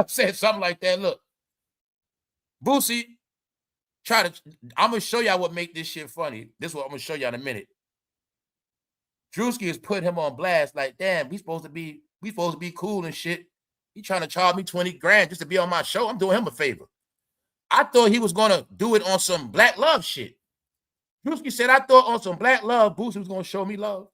Said something like that. Look, Boosie I'm gonna show y'all what make this shit funny. This is what I'm gonna show y'all in a minute. Druski is putting him on blast, like, damn, we supposed to be cool and shit. He trying to charge me 20 grand just to be on my show. I'm doing him a favor. I thought he was gonna do it on some black love shit. Druski said, I thought on some black love, Boosie was gonna show me love.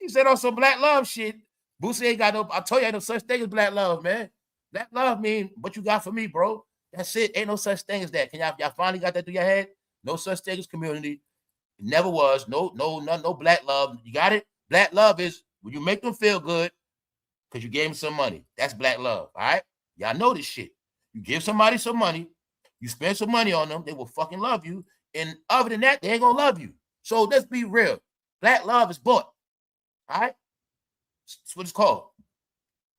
He said on some black love shit, Boosie ain't got no, I told you ain't no such thing as black love, man. Black love mean what you got for me, bro. That's it. Ain't no such thing as that. Can y'all finally got that through your head? No such thing as community. It never was. No black love. You got it? Black love is when you make them feel good because you gave them some money. That's black love. All right? Y'all know this shit. You give somebody some money, you spend some money on them, they will fucking love you. And other than that, they ain't gonna love you. So let's be real. Black love is bought. All right? That's what it's called.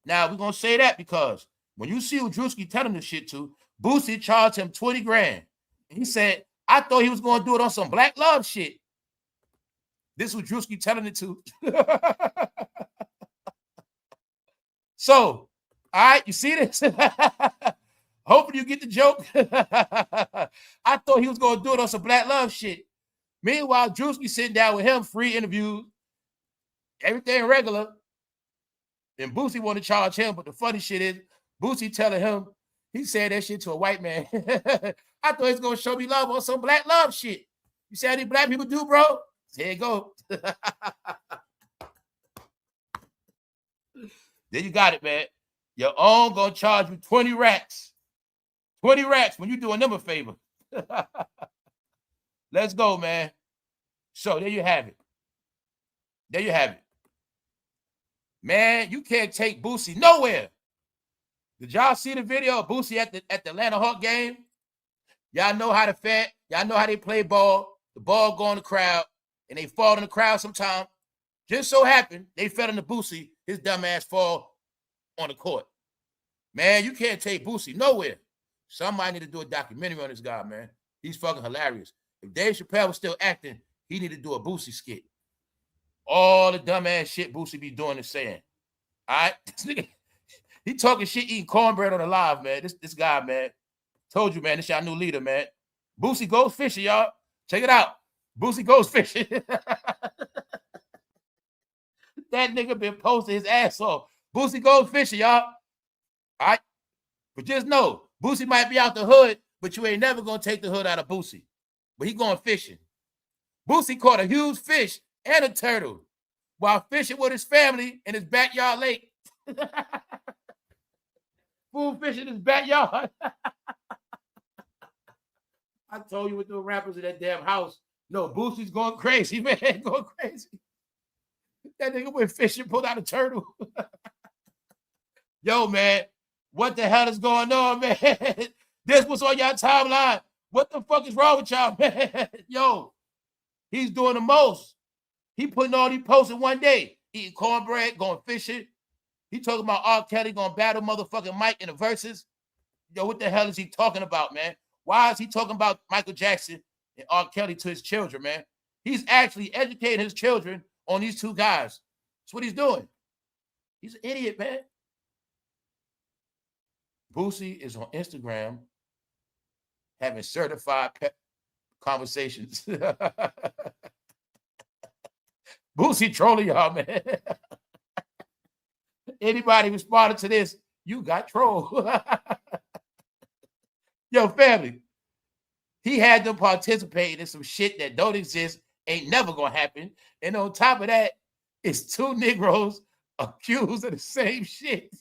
Now, we're gonna say that because when you see who Druski telling this shit to, Boosie charged him 20 grand. He said, I thought he was going to do it on some black love shit. This was Druski telling it to. So, all right, you see this? Hopefully you get the joke. I thought he was going to do it on some black love shit. Meanwhile, Druski sitting down with him, free interviews, everything regular. And Boosie want to charge him, but the funny shit is, Boosie telling him, he said that shit to a white man. I thought he was going to show me love on some black love shit. You see how these black people do, bro? There you go. Then you got it, man. Your own going to charge you 20 racks. 20 racks when you doing them a favor. Let's go, man. So there you have it. There you have it. Man, you can't take Boosie nowhere. Did y'all see the video of Boosie at the Atlanta Hawk game? Y'all know how to fat. Y'all know how they play ball. The ball go in the crowd, and they fall in the crowd sometime. Just so happened, they fell into Boosie. His dumb ass fall on the court. Man, you can't take Boosie nowhere. Somebody need to do a documentary on this guy, man. He's fucking hilarious. If Dave Chappelle was still acting, he need to do a Boosie skit. All the dumb ass shit Boosie be doing and saying. All right? This nigga, he talking shit, eating cornbread on the live, man. This guy, man. Told you, man. This y'all new leader, man. Boosie goes fishing, y'all. Check it out. Boosie goes fishing. That nigga been posting his ass off. Boosie goes fishing, y'all. All right? But just know, Boosie might be out the hood, but you ain't never going to take the hood out of Boosie. But he going fishing. Boosie caught a huge fish and a turtle while fishing with his family in his backyard lake. Fool fish in his backyard. I told you with the rappers in that damn house. No, Boosie's going crazy, man. Going crazy. That nigga went fishing, pulled out a turtle. Yo, man, what the hell is going on, man? This was on y'all timeline. What the fuck is wrong with y'all, man? Yo, he's doing the most. He putting all these posts in one day. Eating cornbread, going fishing. He talking about R. Kelly going to battle motherfucking Mike in the verses. Yo, what the hell is he talking about, man? Why is he talking about Michael Jackson and R. Kelly to his children, man? He's actually educating his children on these two guys. That's what he's doing. He's an idiot, man. Boosie is on Instagram having certified conversations. Boosie trolling y'all, man. Anybody responded to this, you got trolled. Yo, family, he had them participating in some shit that don't exist, ain't never gonna happen. And on top of that, it's two Negroes accused of the same shit.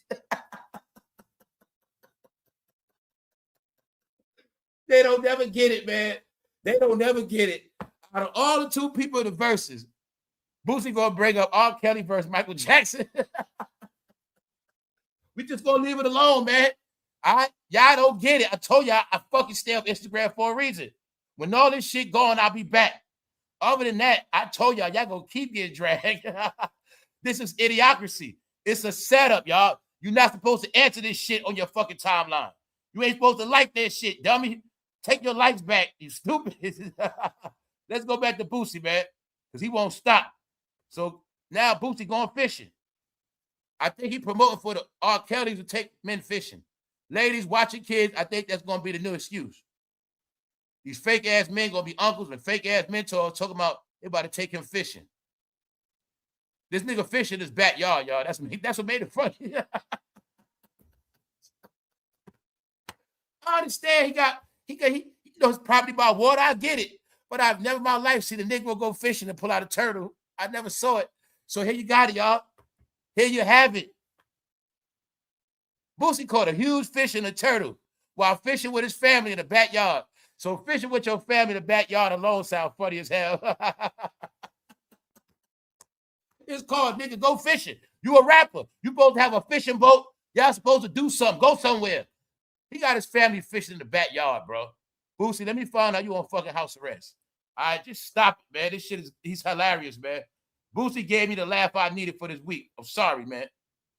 They don't never get it, man. They don't never get it. Out of all the two people in the verses, Boosie gonna bring up R. Kelly versus Michael Jackson. We just gonna leave it alone, man. All right? Y'all don't get it. I told y'all I fucking stay on Instagram for a reason. When all this shit going, I'll be back. Other than that, I told y'all gonna keep getting dragged. This is idiocracy. It's a setup, y'all. You're not supposed to answer this shit on your fucking timeline. You ain't supposed to like that shit, dummy. Take your likes back, you stupid. Let's go back to Boosie, man, because he won't stop. So now Boosie going fishing. I think he promoting for the R. Kellys to take men fishing. Ladies watching kids, I think that's going to be the new excuse. These fake-ass men going to be uncles and fake-ass mentors talking about they about to take him fishing. This nigga fishing his backyard, y'all. That's what made it funny. I understand he knows property by water. I get it. But I've never in my life seen a nigga go fishing and pull out a turtle. I never saw it. So here you got it, y'all. Here you have it. Boosie caught a huge fish and a turtle while fishing with his family in the backyard. So fishing with your family in the backyard alone sounds funny as hell. It's called, nigga, go fishing. You a rapper. You supposed to have a fishing boat. Y'all supposed to do something. Go somewhere. He got his family fishing in the backyard, bro. Boosie, let me find out you on fucking house arrest. All right, just stop it, man. This shit he's hilarious, man. Boosie gave me the laugh I needed for this week. I'm sorry, man.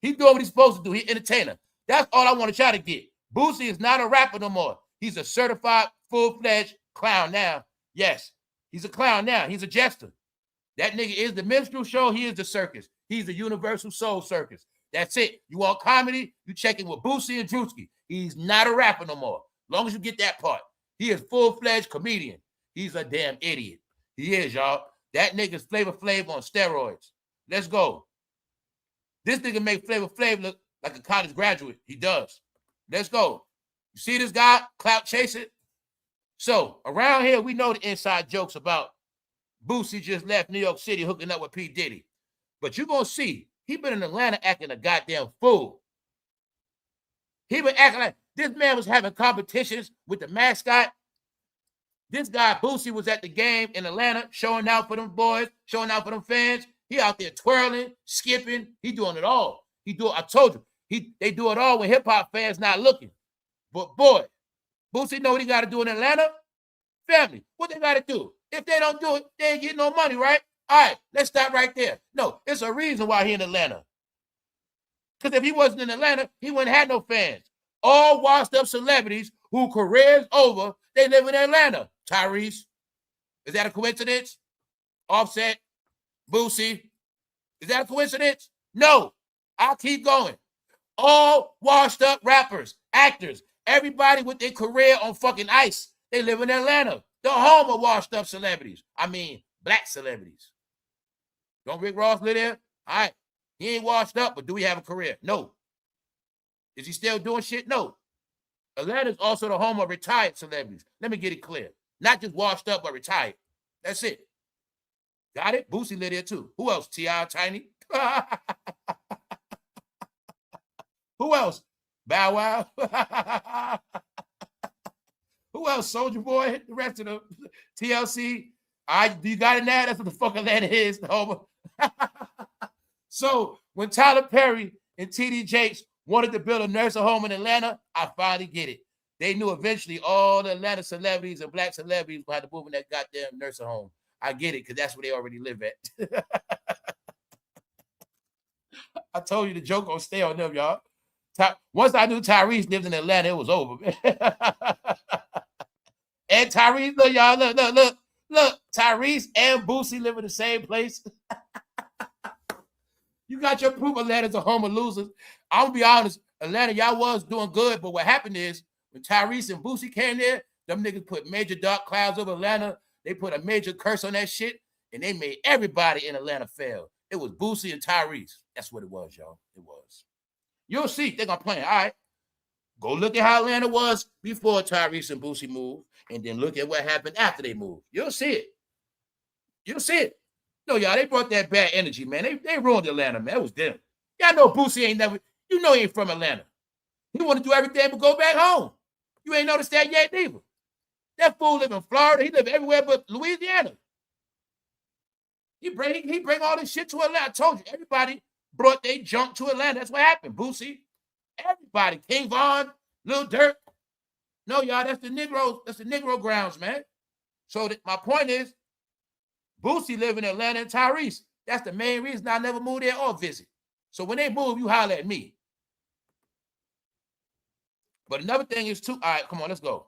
He's doing what he's supposed to do. He's an entertainer. That's all I want to try to get. Boosie is not a rapper no more. He's a certified, full-fledged clown now. Yes, he's a clown now. He's a jester. That nigga is the minstrel show. He is the circus. He's the universal soul circus. That's it. You want comedy? You check in with Boosie and Druski. He's not a rapper no more. Long as you get that part. He is full-fledged comedian. He's a damn idiot. He is, y'all. That nigga's Flavor Flav on steroids. Let's go. This nigga make Flavor Flav look like a college graduate. He does. Let's go. You see this guy? Clout chasing? So, around here, we know the inside jokes about Boosie just left New York City hooking up with P. Diddy. But you're going to see, he been in Atlanta acting a goddamn fool. He been acting like this man was having competitions with the mascot. This guy, Boosie, was at the game in Atlanta, showing out for them boys, showing out for them fans. He out there twirling, skipping. He doing it all. I told you, they do it all when hip-hop fans not looking. But boy, Boosie know what he got to do in Atlanta. Family, what they got to do? If they don't do it, they ain't getting no money, right? All right, let's stop right there. No, it's a reason why he in Atlanta. Because if he wasn't in Atlanta, he wouldn't have no fans. All washed up celebrities who careers over, they live in Atlanta. Tyrese, is that a coincidence? Offset, Boosie, is that a coincidence? No, I'll keep going. All washed up rappers, actors, everybody with their career on fucking ice, they live in Atlanta. The home of washed up celebrities. I mean, black celebrities. Don't Rick Ross live there? All right. He ain't washed up, but do he have a career? No. Is he still doing shit? No. Atlanta is also the home of retired celebrities. Let me get it clear. Not just washed up, but retired. That's it. Got it? Boosie live there too. Who else? T.I. Tiny. Who else? Bow Wow. Who else? Soldier Boy. The rest of the TLC. You got it now? That's what the fuck Atlanta is. So when Tyler Perry and TD Jakes wanted to build a nursing home in Atlanta, I finally get it. They knew eventually all the Atlanta celebrities and black celebrities had to move in that goddamn nursing home. I get it, because that's where they already live at. I told you the joke gonna stay on them, y'all. Once I knew Tyrese lived in Atlanta, it was over. And Tyrese, look, y'all, look. Tyrese and Boosie live in the same place. You got your proof Atlanta's a home of losers. I'm gonna be honest, Atlanta, y'all was doing good, but what happened is when Tyrese and Boosie came there, them niggas put major dark clouds over Atlanta. They put a major curse on that shit, and they made everybody in Atlanta fail. It was Boosie and Tyrese. That's what it was, y'all. It was. You'll see. They're gonna play. All right. Go look at how Atlanta was before Tyrese and Boosie moved, and then look at what happened after they moved. You'll see it. You'll see it. No, y'all, they brought that bad energy, man. They ruined Atlanta, man. It was them. Y'all know Boosie ain't never, you know he ain't from Atlanta. He want to do everything but go back home. You ain't noticed that yet, neither. That fool live in Florida. He live everywhere but Louisiana. He bring all this shit to Atlanta. I told you, everybody brought their junk to Atlanta. That's what happened. Boosie, everybody. King Von, Lil Durk. No, y'all, that's the Negro grounds, man. So my point is, Boosie live in Atlanta and Tyrese. That's the main reason I never moved there or visit. So when they move, you holler at me. But another thing is too, all right, come on, let's go.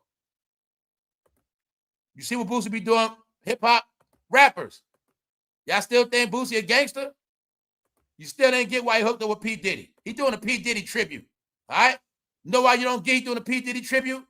You see what Boosie be doing? Hip-hop rappers. Y'all still think Boosie a gangster? You still ain't get why he hooked up with P. Diddy. He doing a P. Diddy tribute. All right? You know why you don't get he doing a P. Diddy tribute?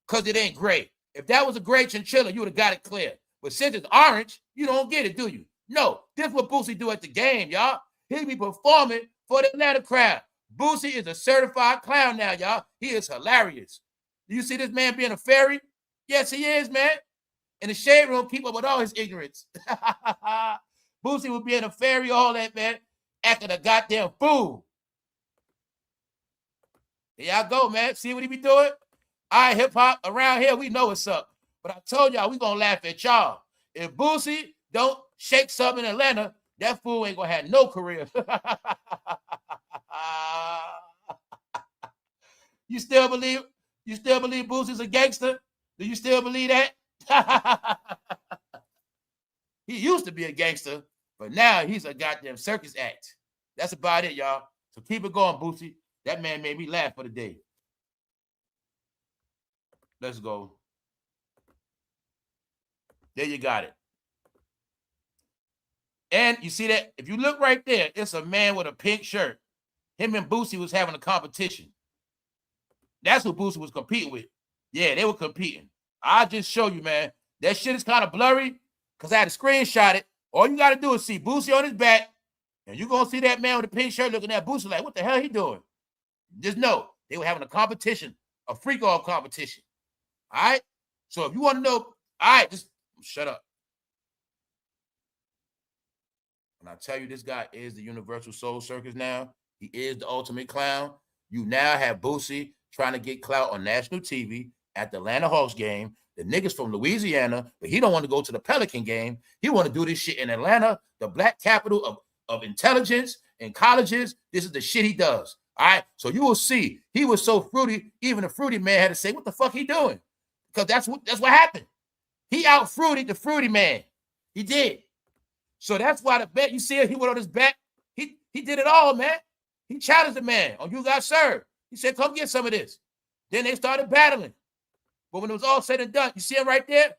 Because it ain't gray. If that was a gray chinchilla, you would have got it clear. But since it's orange, you don't get it, do you? No, this is what Boosie do at the game, y'all. He be performing for the Atlanta crowd. Boosie is a certified clown now, y'all. He is hilarious. Do you see this man being a fairy? Yes, he is, man. In the shade room, keep up with all his ignorance. Boosie would be in a fairy, all that, man, acting a goddamn fool. Here y'all go, man. See what he be doing? All right, hip-hop, around here, we know what's up. But I told y'all, we gonna laugh at y'all. If Boosie don't shake something in Atlanta, that fool ain't gonna have no career. You still believe Boosie's a gangster? Do you still believe that? He used to be a gangster, but now he's a goddamn circus act. That's about it, y'all. So keep it going, Boosie. That man made me laugh for the day. Let's go. There you got it. And you see that? If you look right there, it's a man with a pink shirt. Him and Boosie was having a competition. That's who Boosie was competing with. Yeah, they were competing. I'll just show you, man. That shit is kind of blurry because I had to screenshot it. All you got to do is see Boosie on his back, and you're going to see that man with the pink shirt looking at Boosie like, what the hell he doing? Just know they were having a competition, a freak-off competition. All right? So if you want to know, all right, just shut up. When I tell you this guy is the Universal Soul Circus now, he is the ultimate clown. You now have Boosie trying to get clout on national TV at the Atlanta Hawks game. The niggas from Louisiana, but he don't want to go to the Pelican game. He want to do this shit in Atlanta, the black capital of intelligence and colleges. This is the shit he does. All right? So you will see. He was so fruity, even the fruity man had to say, what the fuck he doing? Because that's what happened. He out-fruited the fruity man. He did. So that's why the bet, you see it, he went on his back. He did it all, man. He challenged the man on You Got Served. He said, come get some of this. Then they started battling. But when it was all said and done, you see him right there?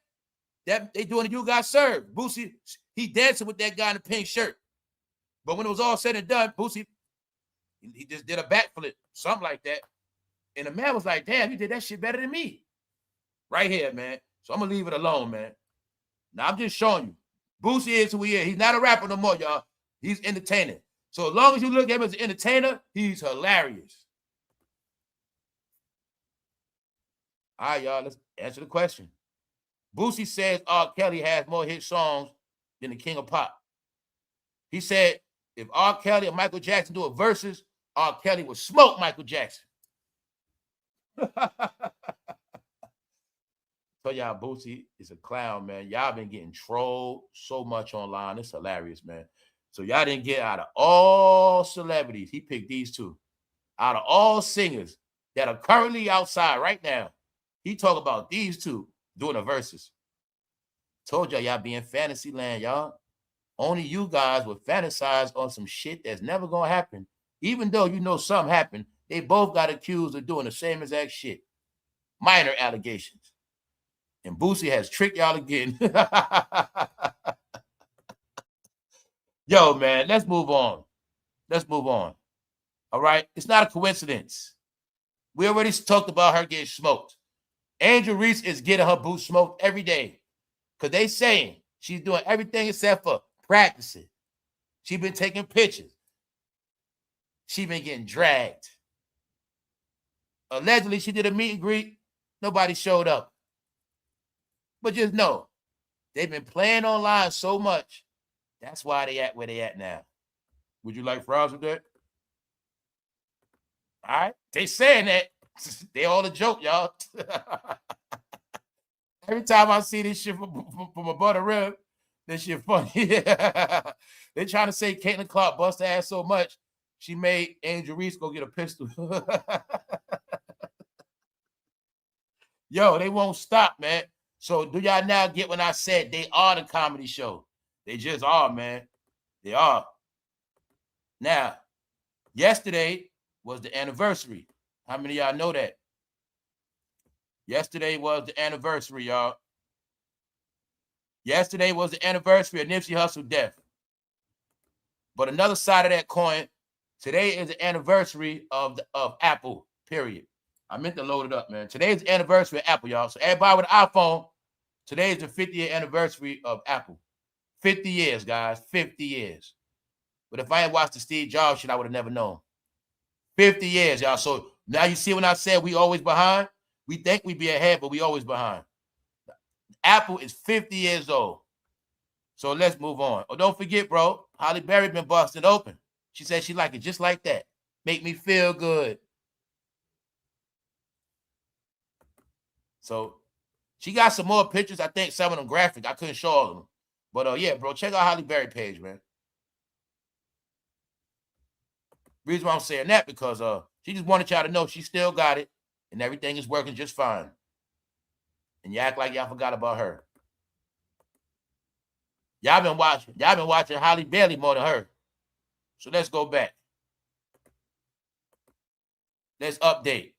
That they doing the You Got Served. Boosie, he dancing with that guy in the pink shirt. But when it was all said and done, Boosie, he just did a backflip, something like that. And the man was like, damn, you did that shit better than me. Right here, man. So I'm going to leave it alone, man. Now, I'm just showing you. Boosie is who he is. He's not a rapper no more, y'all. He's entertaining. So as long as you look at him as an entertainer, he's hilarious. All right, y'all, let's answer the question. Boosie says R. Kelly has more hit songs than the King of Pop. He said, if R. Kelly and Michael Jackson do a versus, R. Kelly would smoke Michael Jackson. Tell y'all, Boosie is a clown, man. Y'all been getting trolled so much online. It's hilarious, man. So y'all didn't get out of all celebrities. He picked these two. Out of all singers that are currently outside right now, he talk about these two doing a versus. Told y'all be in fantasy land, y'all. Only you guys would fantasize on some shit that's never gonna happen. Even though you know something happened, they both got accused of doing the same exact shit. Minor allegations. And Boosie has tricked y'all again. Yo, man, let's move on. Let's move on. All right? It's not a coincidence. We already talked about her getting smoked. Angel Reese is getting her boots smoked every day. Because they saying she's doing everything except for practicing. She's been taking pictures. She's been getting dragged. Allegedly, she did a meet and greet. Nobody showed up. But just know, they've been playing online so much. That's why they at where they at now. Would you like fries with that? All right. They saying that. They all a joke, y'all. Every time I see this shit from a butter rib, this shit funny. They're trying to say Caitlin Clark bust her ass so much, she made Angel Reese go get a pistol. Yo, they won't stop, man. So do y'all now get when I said they are the comedy show? They just are, man. They are. Now, yesterday was the anniversary. How many of y'all know that? Yesterday was the anniversary, y'all. Yesterday was the anniversary of Nipsey Hussle's death. But another side of that coin, today is the anniversary of Apple, period. I meant to load it up, man. Today is the anniversary of Apple, y'all. So everybody with an iPhone, today is the 50th anniversary of Apple. 50 years, guys. 50 years. But if I hadn't watched the Steve Jobs shit, I would have never known. 50 years, y'all. So now you see when I said we always behind? We think we be ahead, but we always behind. Apple is 50 years old. So let's move on. Oh, don't forget, bro, Halle Berry been busted open. She said she like it just like that. Make me feel good. So she got some more pictures. I think some of them graphic. I couldn't show all of them. But yeah, bro, check out Halle Berry page, man. Reason why I'm saying that, because she just wanted y'all to know she still got it and everything is working just fine. And you act like y'all forgot about her. Y'all been watching Halle Bailey more than her. So let's go back. Let's update.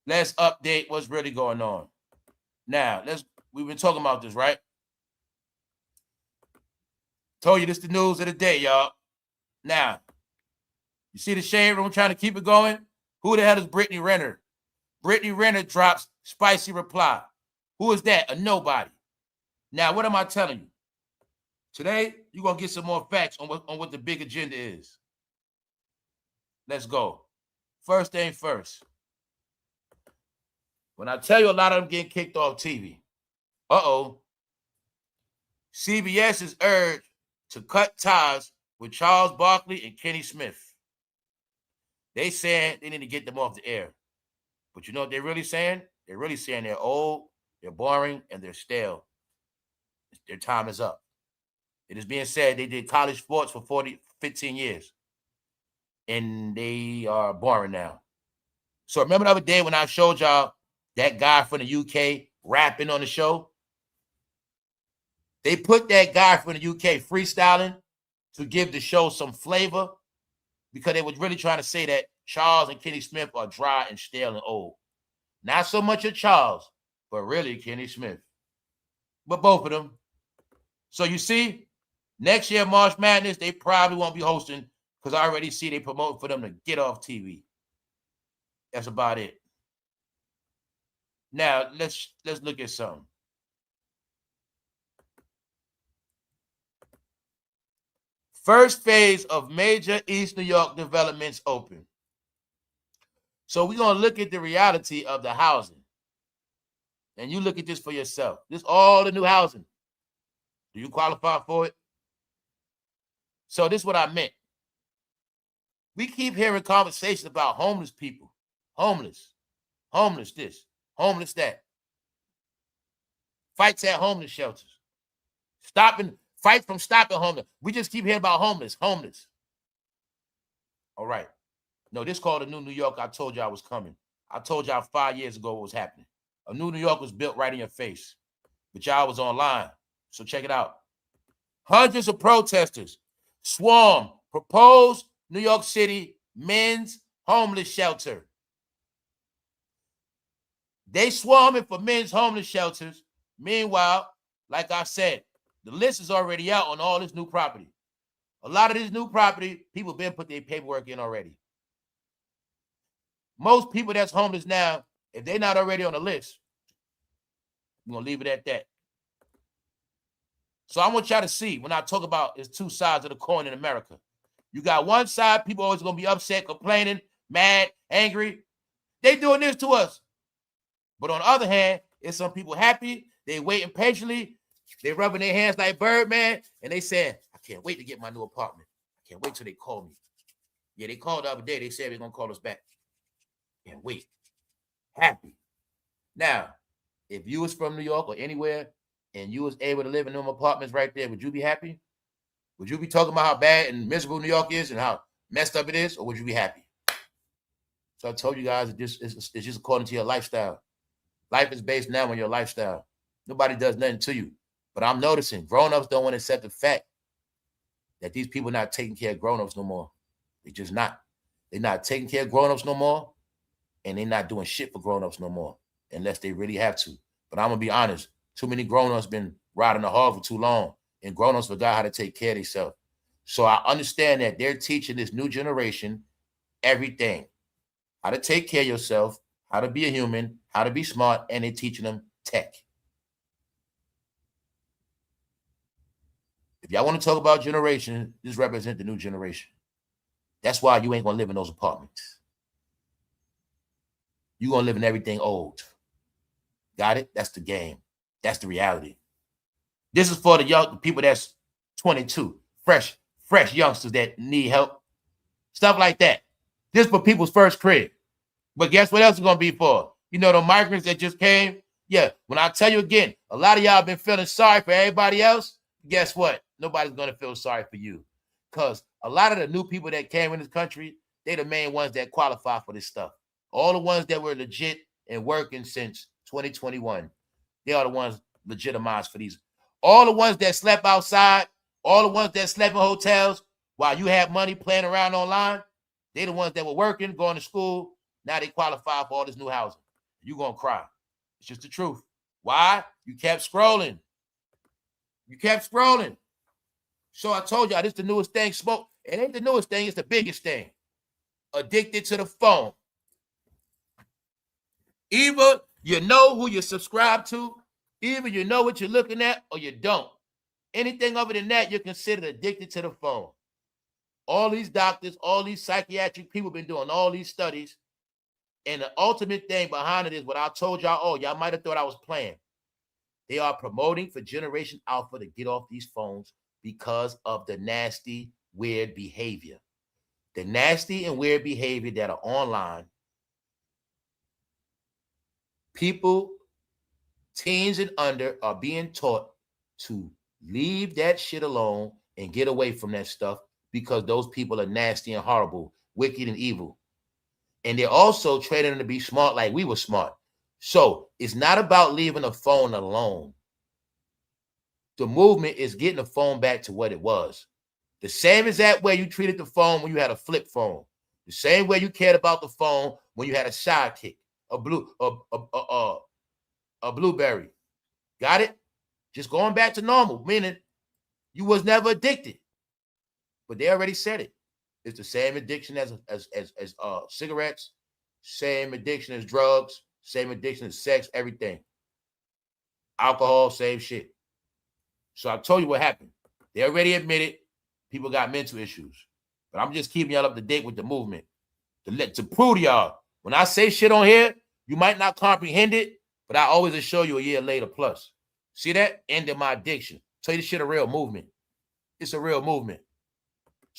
Let's update what's really going on. Now, we've been talking about this, right? Told you this the news of the day, y'all. Now, you see the shade room trying to keep it going? Who the hell is Brittany Renner? Brittany Renner drops spicy reply. Who is that? A nobody. Now, what am I telling you? Today, you're going to get some more facts on what the big agenda is. Let's go. First thing first. When I tell you a lot of them getting kicked off TV, CBS is urged to cut ties with Charles Barkley and Kenny Smith. They saying they need to get them off the air. But you know what they're really saying? They're really saying they're old, they're boring, and they're stale. Their time is up. It is being said they did college sports for 15 years. And they are boring now. So remember the other day when I showed y'all that guy from the UK rapping on the show? They put that guy from the UK freestyling to give the show some flavor because they were really trying to say that Charles and Kenny Smith are dry and stale and old. Not so much of Charles, but really Kenny Smith. But both of them. So you see, next year, March Madness, they probably won't be hosting because I already see they promote for them to get off TV. That's about it. Now, let's look at something. First phase of major East New York developments open. So we're going to look at the reality of the housing. And you look at this for yourself. This is all the new housing. Do you qualify for it? So this is what I meant. We keep hearing conversations about homeless people. Homeless this, homeless that. Fights at homeless shelters. Fight from stopping homeless. We just keep hearing about homeless. All right. No, this called a new New York. I told you I was coming. I told y'all 5 years ago what was happening. A new New York was built right in your face. But y'all was online. So check it out. Hundreds of protesters swarm proposed New York City men's homeless shelter. They swarming for men's homeless shelters. Meanwhile, like I said, the list is already out on all this new property. A lot of this new property, people been put their paperwork in already. Most people that's homeless now, if they're not already on the list, we're going to leave it at that. So I want y'all to see, when I talk about it's two sides of the coin in America. You got one side, people always going to be upset, complaining, mad, angry. They doing this to us. But on the other hand, it's some people happy. They waiting patiently. They rubbing their hands like Birdman. And they saying, I can't wait to get my new apartment. I can't wait till they call me. Yeah, they called the other day. They said they're going to call us back. Can't wait. Happy. Now, if you was from New York or anywhere and you was able to live in them apartments right there, would you be happy? Would you be talking about how bad and miserable New York is and how messed up it is? Or would you be happy? So I told you guys, it's just according to your lifestyle. Life is based now on your lifestyle. Nobody does nothing to you. But I'm noticing grown-ups don't want to accept the fact that these people not taking care of grown-ups no more. They just not. They're not taking care of grown-ups no more, and they're not doing shit for grown-ups no more, unless they really have to. But I'm going to be honest. Too many grown-ups been riding the hog for too long, and grown-ups forgot how to take care of themselves. So I understand that they're teaching this new generation everything. How to take care of yourself, how to be a human, how to be smart, and they're teaching them tech. If y'all want to talk about generation, this represents the new generation. That's why you ain't going to live in those apartments. You're going to live in everything old. Got it? That's the game. That's the reality. This is for the people that's 22, fresh youngsters that need help. Stuff like that. This is for people's first crib. But guess what else it's going to be for? You know, the migrants that just came? Yeah, when I tell you again, a lot of y'all been feeling sorry for everybody else. Guess what? Nobody's going to feel sorry for you. Because a lot of the new people that came in this country, they the main ones that qualify for this stuff. All the ones that were legit and working since 2021, they are the ones legitimized for these. All the ones that slept outside, all the ones that slept in hotels while you had money playing around online, they the ones that were working, going to school. Now they qualify for all this new housing. You're going to cry. It's just the truth. Why? You kept scrolling. So I told y'all, this is the newest thing. Smoke. It ain't the newest thing. It's the biggest thing. Addicted to the phone. Either you know who you subscribe to, either you know what you're looking at, or you don't. Anything other than that, you're considered addicted to the phone. All these doctors, all these psychiatric people been doing all these studies. And the ultimate thing behind it is what I told y'all. Oh, y'all might have thought I was playing. They are promoting for Generation Alpha to get off these phones because of the nasty, weird behavior. The nasty and weird behavior that are online. People, teens and under, are being taught to leave that shit alone and get away from that stuff because those people are nasty and horrible, wicked and evil. And they're also training them to be smart like we were smart. So it's not about leaving the phone alone. The movement is getting the phone back to what it was. The same exact way you treated the phone when you had a flip phone. The same way you cared about the phone when you had a sidekick, a blueberry. Got it? Just going back to normal, meaning you was never addicted. But they already said it. It's the same addiction as cigarettes, same addiction as drugs, same addiction as sex, everything. Alcohol, same shit. So I told you what happened. They already admitted people got mental issues. But I'm just keeping y'all up to date with the movement. To prove to y'all, when I say shit on here, you might not comprehend it, but I always assure you a year later plus. See that? Ended my addiction. Tell you this shit a real movement. It's a real movement.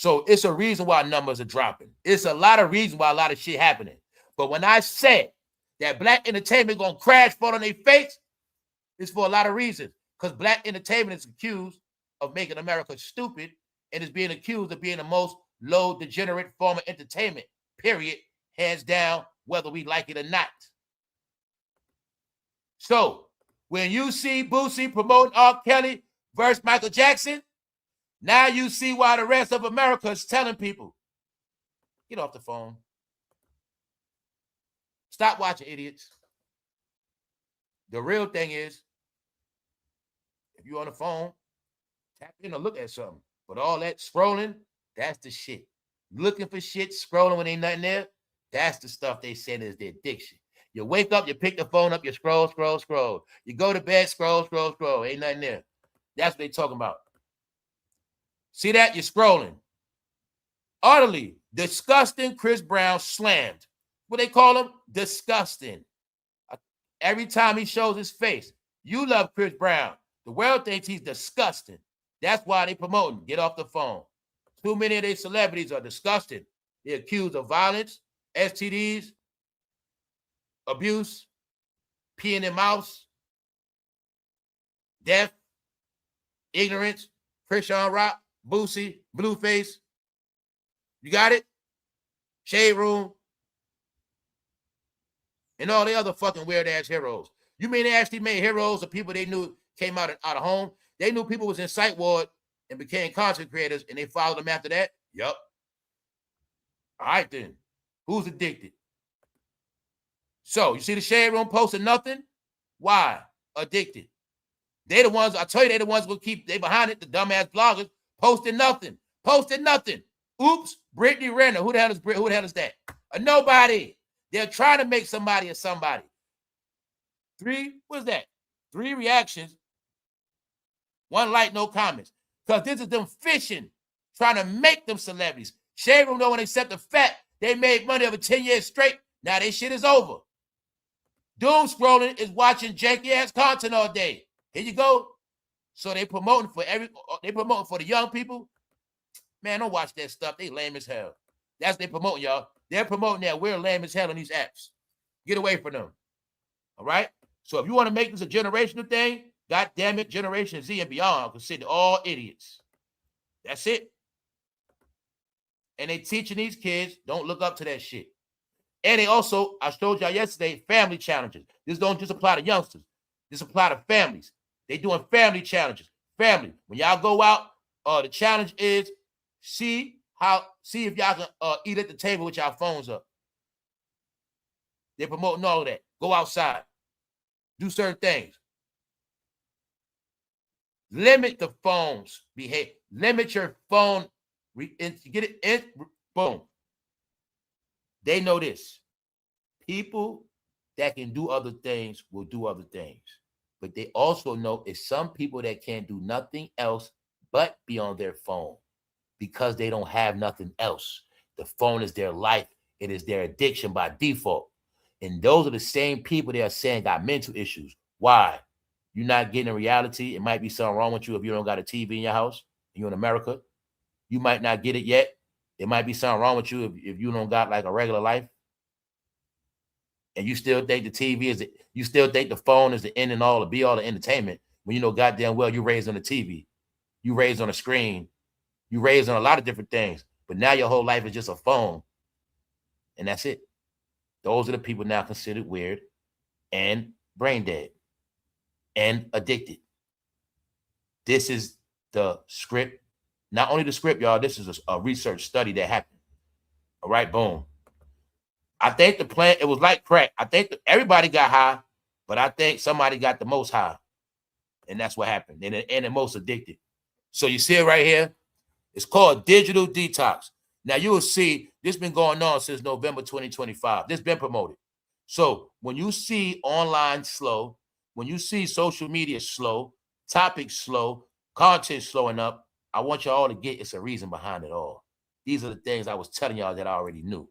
So it's a reason why numbers are dropping. It's a lot of reasons why a lot of shit happening. But when I said that black entertainment gonna crash, fall on their face, it's for a lot of reasons. Because black entertainment is accused of making America stupid and is being accused of being the most low degenerate form of entertainment, period, hands down, whether we like it or not. So when you see Boosie promoting R. Kelly versus Michael Jackson, now you see why the rest of America is telling people, get off the phone. Stop watching, idiots. The real thing is, if you're on the phone, tap in or look at something. But all that scrolling, that's the shit. Looking for shit, scrolling when ain't nothing there, that's the stuff they said is the addiction. You wake up, you pick the phone up, you scroll, scroll, scroll. You go to bed, scroll, scroll, scroll. Ain't nothing there. That's what they talking about. See that? You're scrolling. Utterly disgusting Chris Brown slammed. What they call him? Disgusting. Every time he shows his face, you love Chris Brown. The world thinks he's disgusting. That's why they promote him. Get off the phone. Too many of these celebrities are disgusting. They're accused of violence, STDs, abuse, peeing in mouths, death, ignorance, chriseanrock, Boosie, Blueface. You got it? Shade Room. And all the other fucking weird-ass heroes. You mean they actually made heroes of people they knew came out of home? They knew people was in psych ward and became content creators, and they followed them after that? Yup. All right, then. Who's addicted? So, you see the Shade Room posting nothing? Why? Addicted. They the ones, I tell you, they the ones who keep, they behind it, the dumbass bloggers, posting nothing. Posting nothing. Oops, Brittany Renner. Who the hell is that? A nobody. They're trying to make somebody a somebody. What's that? 3 reactions. 1 like, no comments. Because this is them fishing, trying to make them celebrities. Shade Room don't want to accept the fact they made money over 10 years straight. Now their shit is over. Doom scrolling is watching janky-ass content all day. Here you go. So they promoting for the young people. Man, don't watch that stuff. They lame as hell. That's what they promoting, y'all. They're promoting that we're lame as hell on these apps. Get away from them. All right? So if you want to make this a generational thing, God damn it, Generation Z and beyond, consider all idiots. That's it. And they teaching these kids, don't look up to that shit. And they also, I showed y'all yesterday, family challenges. This don't just apply to youngsters. This apply to families. They doing family challenges. Family. When y'all go out, the challenge is see if y'all can eat at the table with y'all phones up. They're promoting all of that. Go outside. Do certain things. Limit the phones. Limit your phone. Get it in. Boom. They know this. People that can do other things will do other things. But they also know it's some people that can't do nothing else but be on their phone because they don't have nothing else. The phone is their life. It is their addiction by default. And those are the same people they are saying got mental issues. Why? You're not getting a reality. It might be something wrong with you if you don't got a TV in your house and you're in America. You might not get it yet. It might be something wrong with you if you don't got like a regular life. And you still think the TV you still think the phone is the end and all, the be all of entertainment, when you know goddamn well you raised on the TV, you raised on a screen, you raised on a lot of different things, but now your whole life is just a phone, and that's it. Those are the people now considered weird and brain dead and addicted. This is the script. Not only the script, y'all, this is a research study that happened. All right, boom. I think the plan, it was like crack. I think everybody got high, but I think somebody got the most high. And that's what happened. And the most addicted. So you see it right here. It's called digital detox. Now you will see this been going on since November 2025. This been promoted. So when you see online slow, when you see social media slow, topics slow, content slowing up, I want you all to get it's a reason behind it all. These are the things I was telling y'all that I already knew.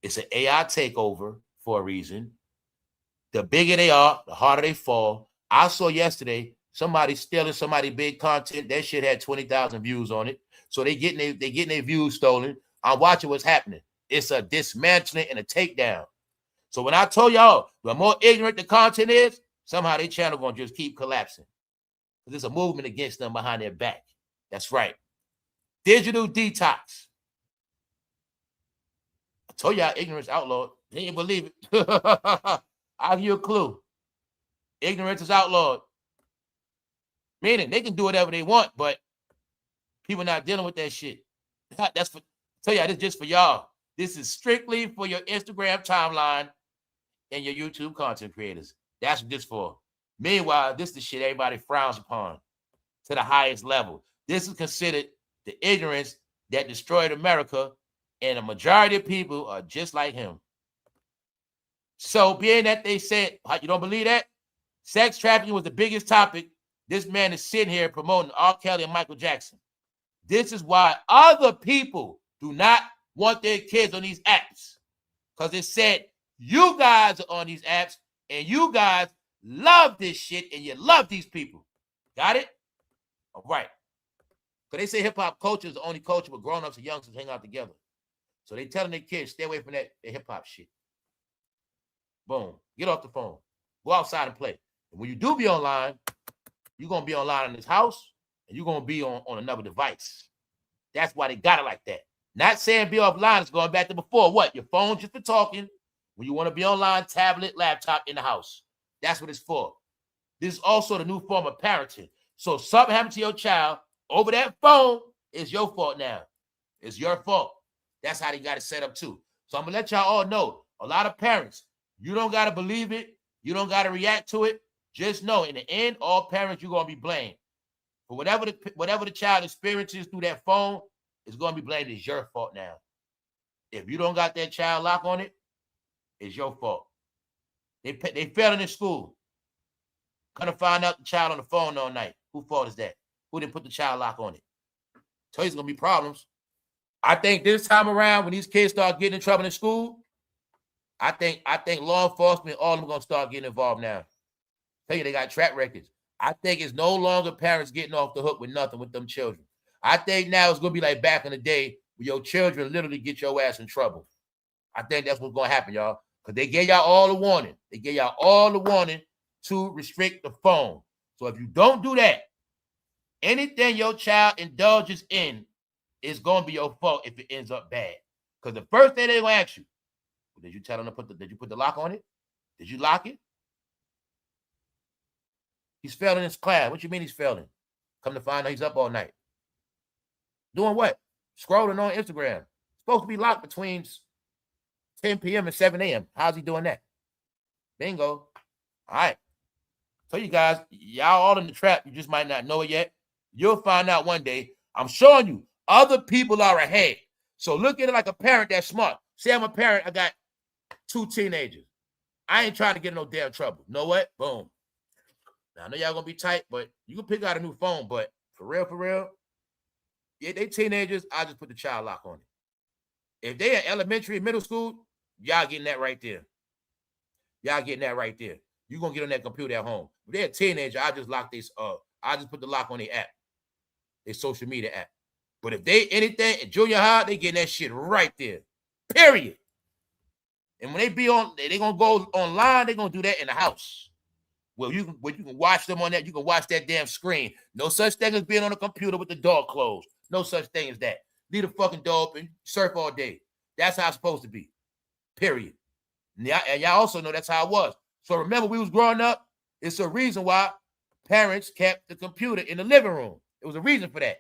It's an AI takeover for a reason. The bigger they are, the harder they fall. I saw yesterday Somebody stealing somebody big content. That shit had 20,000 views on it. So they getting their views stolen. I'm watching what's happening. It's a dismantling and a takedown. So when I told y'all, the more ignorant the content is, somehow their channel gonna just keep collapsing. There's a movement against them behind their back. That's right. Digital detox. I told y'all ignorance outlawed. They didn't believe it. I'll give you a clue. Ignorance is outlawed. Meaning they can do whatever they want, but people not dealing with that shit. That's for tell y'all, this is just for y'all. This is strictly for your Instagram timeline and your YouTube content creators. That's what this for. Meanwhile, this is the shit everybody frowns upon to the highest level. This is considered the ignorance that destroyed America, and a majority of people are just like him. So being that they said, you don't believe that? Sex trafficking was the biggest topic. This man is sitting here promoting R. Kelly and Michael Jackson. This is why other people do not want their kids on these apps. Because it said, you guys are on these apps, and you guys love this shit, and you love these people. Got it? All right. Because they say hip-hop culture is the only culture where grown-ups and youngsters hang out together. So they telling their kids, stay away from that hip-hop shit. Boom. Get off the phone. Go outside and play. And when you do be online, you're going to be online in this house, and you're going to be on another device. That's why they got it like that. Not saying be offline. It's going back to before. What? Your phone just for talking. When you want to be online, tablet, laptop in the house. That's what it's for. This is also the new form of parenting. So if something happened to your child over that phone, it's your fault now. It's your fault. That's how they got it set up too. So I'm going to let y'all all know, a lot of parents, you don't got to believe it. You don't got to react to it. Just know, in the end, all parents, you're going to be blamed. For whatever the child experiences through that phone, it's going to be blamed. It's your fault now. If you don't got that child lock on it, it's your fault. They failing in school. Gonna find out the child on the phone all night. Whose fault is that? Who didn't put the child lock on it? Tell you it's gonna be problems. I think this time around, when these kids start getting in trouble in school, I think law enforcement, all of them gonna start getting involved now. Tell you they got track records. I think it's no longer parents getting off the hook with nothing with them children. I think now it's gonna be like back in the day where your children literally get your ass in trouble. I think that's what's gonna happen, y'all. Because they gave y'all all the warning. They gave y'all all the warning to restrict the phone. So if you don't do that, anything your child indulges in is going to be your fault if it ends up bad. Because the first thing they're going to ask you, did you tell them to did you put the lock on it? Did you lock it? He's failing his class. What you mean he's failing? Come to find out he's up all night. Doing what? Scrolling on Instagram. Supposed to be locked between 10 p.m. and 7 a.m. How's he doing that? Bingo. All right. So you guys, y'all all in the trap. You just might not know it yet. You'll find out one day. I'm showing you, other people are ahead. So look at it like a parent that's smart. Say I'm a parent, I got 2 teenagers. I ain't trying to get in no damn trouble. Know what? Boom. Now, I know y'all going to be tight, but you can pick out a new phone. But for real, yeah, they teenagers, I just put the child lock on it. If they are elementary, middle school, y'all getting that right there. Y'all getting that right there. You're going to get on that computer at home. If they're a teenager, I just lock this up. I just put the lock on the app. Their social media app. But if they anything in junior high, they getting that shit right there. Period. And when they be on, they're going to go online, they're going to do that in the house. Well, you can watch them on that. You can watch that damn screen. No such thing as being on a computer with the door closed. No such thing as that. Leave the fucking door open. Surf all day. That's how it's supposed to be. Period. And y'all also know that's how it was. So remember, we was growing up. It's a reason why parents kept the computer in the living room. It was a reason for that.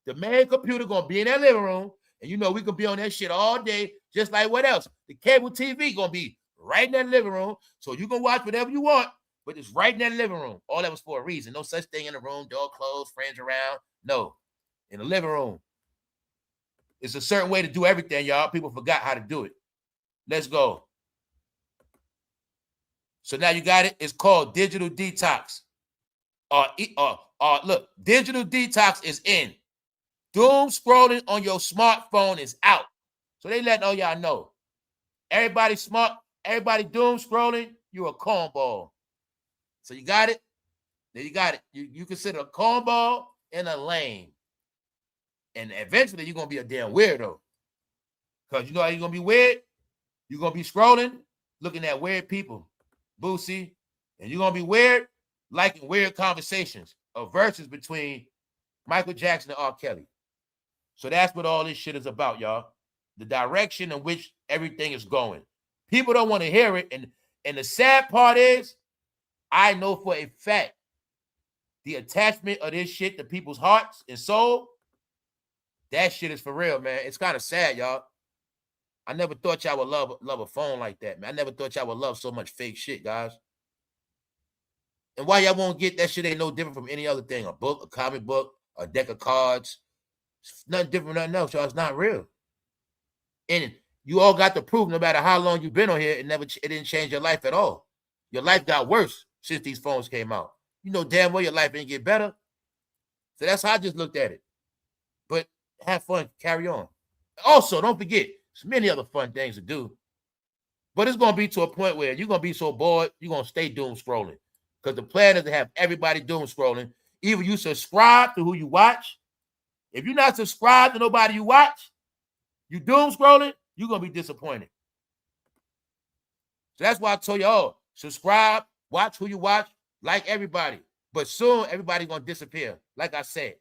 The main computer going to be in that living room. And you know we can be on that shit all day. Just like what else? The cable TV going to be right in that living room. So you can watch whatever you want. But it's right in that living room. All that was for a reason. No such thing in the room, door closed, friends around. No. In the living room. It's a certain way to do everything, y'all. People forgot how to do it. Let's go. So now you got it. It's called digital detox. Look, digital detox is in. Doom scrolling on your smartphone is out. So they letting all y'all know. Everybody smart, everybody doom scrolling, you're a cornball. So you got it? Then you got it. You consider a cornball and a lame. And eventually you're going to be a damn weirdo. Because you know how you're going to be weird? You're going to be scrolling, looking at weird people. Boosie. And you're going to be weird, liking weird conversations of verses between Michael Jackson and R. Kelly. So that's what all this shit is about, y'all. The direction in which everything is going. People don't want to hear it. And the sad part is, I know for a fact, the attachment of this shit to people's hearts and soul, that shit is for real, man. It's kind of sad, y'all. I never thought y'all would love a phone like that, man. I never thought y'all would love so much fake shit, guys. And why y'all won't get that shit ain't no different from any other thing. A book, a comic book, a deck of cards. It's nothing different than nothing else, y'all. It's not real. And you all got the proof, no matter how long you've been on here, it didn't change your life at all. Your life got worse since these phones came out. You know damn well your life ain't get better. So that's how I just looked at it. But have fun, carry on. Also, don't forget, there's many other fun things to do. But it's going to be to a point where you're going to be so bored, you're going to stay doom scrolling. Because the plan is to have everybody doom scrolling. Either you subscribe to who you watch. If you're not subscribed to nobody you watch, you doom scrolling, you're going to be disappointed. So that's why I told you all, subscribe, watch who you watch, like everybody. But soon, everybody's going to disappear. Like I said,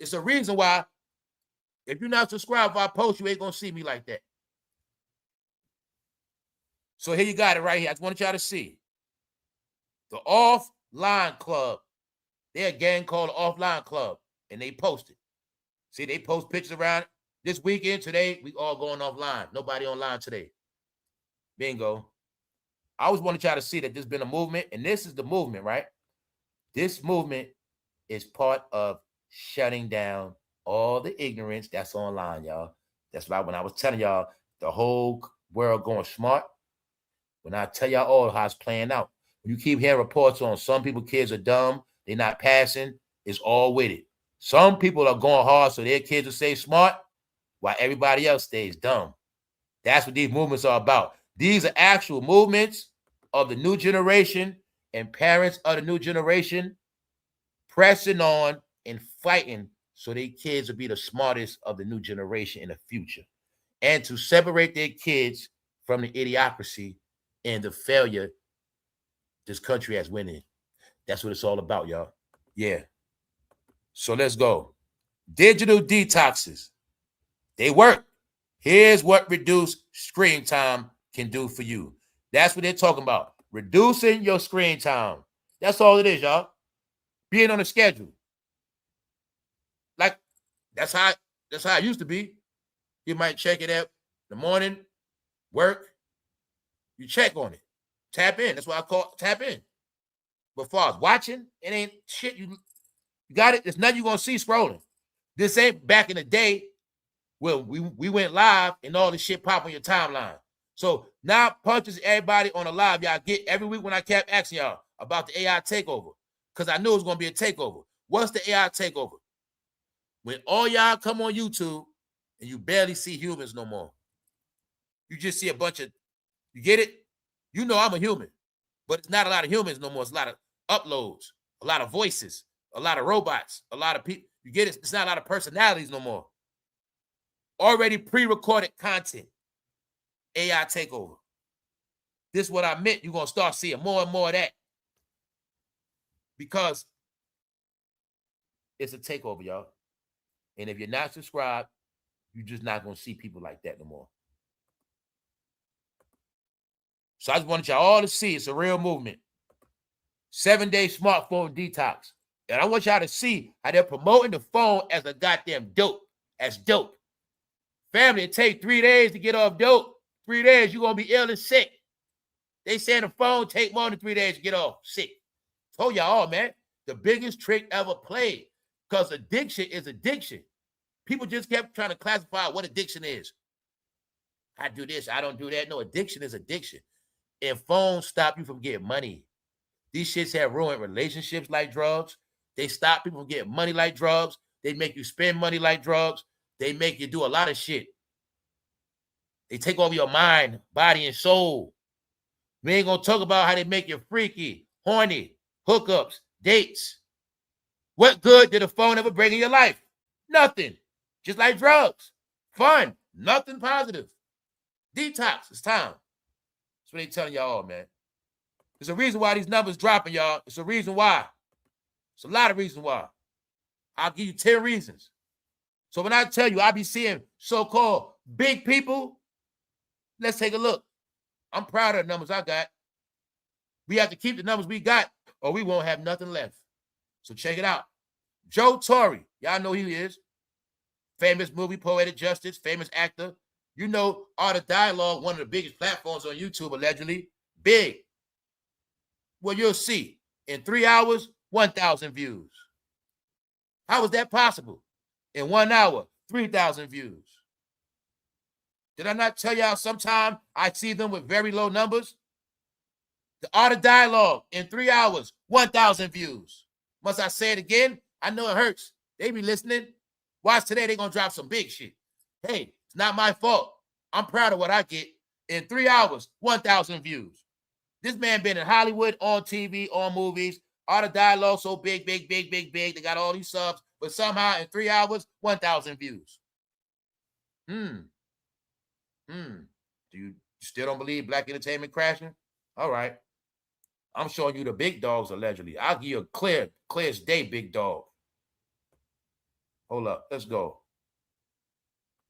it's a reason why if you're not subscribed, if I post, you ain't going to see me like that. So here you got it right here. I just wanted y'all to see. The Offline Club. They're a gang called the Offline Club. And they posted. See, they post pictures around it. This weekend, today, we all going offline. Nobody online today. Bingo. I always wanted y'all to see that there's been a movement. And this is the movement, right? This movement is part of shutting down all the ignorance that's online, y'all. That's why when I was telling y'all the whole world going smart, when I tell y'all all how it's playing out, you keep hearing reports on some people, kids are dumb, they're not passing, it's all with it. Some people are going hard so their kids will stay smart while everybody else stays dumb. That's what these movements are about. These are actual movements of the new generation and parents of the new generation pressing on and fighting so their kids will be the smartest of the new generation in the future. And to separate their kids from the idiocracy and the failure this country has went in. That's what it's all about, y'all. Yeah. So let's go. Digital detoxes. They work. Here's what reduced screen time can do for you. That's what they're talking about. Reducing your screen time. That's all it is, y'all. Being on a schedule. Like, that's how it used to be. You might check it out in the morning, work. You check on it. Tap in. That's why I call it tap in. But far as watching, it ain't shit. You got it? There's nothing you're going to see scrolling. This ain't back in the day where we went live and all this shit pop on your timeline. So now punches everybody on the live y'all get every week when I kept asking y'all about the AI takeover. Because I knew it was going to be a takeover. What's the AI takeover? When all y'all come on YouTube and you barely see humans no more. You just see a bunch of, you get it? You know I'm a human. But it's not a lot of humans no more. It's a lot of uploads, a lot of voices, a lot of robots, a lot of people. You get it? It's not a lot of personalities no more. Already pre-recorded content. AI takeover. This is what I meant. You're going to start seeing more and more of that. Because it's a takeover, y'all. And if you're not subscribed, you're just not going to see people like that no more. So I just wanted y'all all to see it's a real movement. 7-day smartphone detox. And I want y'all to see how they're promoting the phone as a goddamn dope. As dope. Family, it takes 3 days to get off dope. 3 days, you're going to be ill and sick. They saying the phone take more than 3 days to get off sick. Told y'all all, man. The biggest trick ever played. Because addiction is addiction. People just kept trying to classify what addiction is. I do this, I don't do that. No, addiction is addiction. And phones stop you from getting money. These shits have ruined relationships like drugs. They stop people from getting money like drugs. They make you spend money like drugs. They make you do a lot of shit. They take over your mind, body, and soul. We ain't going to talk about how they make you freaky, horny, hookups, Dates. What good did a phone ever bring in your life? Nothing. Just like drugs. Fun. Nothing positive. Detox. It's time. That's what they telling y'all, man. There's a reason why these numbers dropping, y'all. It's a reason why. It's a lot of reasons why. I'll give you 10 reasons. So when I tell you I be seeing so-called big people, let's take a look. I'm proud of the numbers I got. We have to keep the numbers we got or we won't have nothing left. So check it out. Joe Torre. Y'all know who he is. Famous movie, poetic justice, famous actor. You know, Art of Dialogue, one of the biggest platforms on YouTube, allegedly. Big. Well, you'll see. In 3 hours, 1,000 views. How is that possible? In 1 hour, 3,000 views. Did I not tell y'all sometime I see them with very low numbers? The Art of Dialogue, in 3 hours, 1,000 views. Must I say it again? I know it hurts. They be listening. Watch today, they're going to drop some big shit. Hey, it's not my fault. I'm proud of what I get. In 3 hours, 1,000 views. This man been in Hollywood, on TV, on movies. Art of Dialogue, so big. They got all these subs. But somehow in 3 hours, 1,000 views. Do you still don't believe black entertainment crashing? All right. I'm showing you the big dogs, allegedly. I'll give you a clear as day big dog. Hold up. Let's go.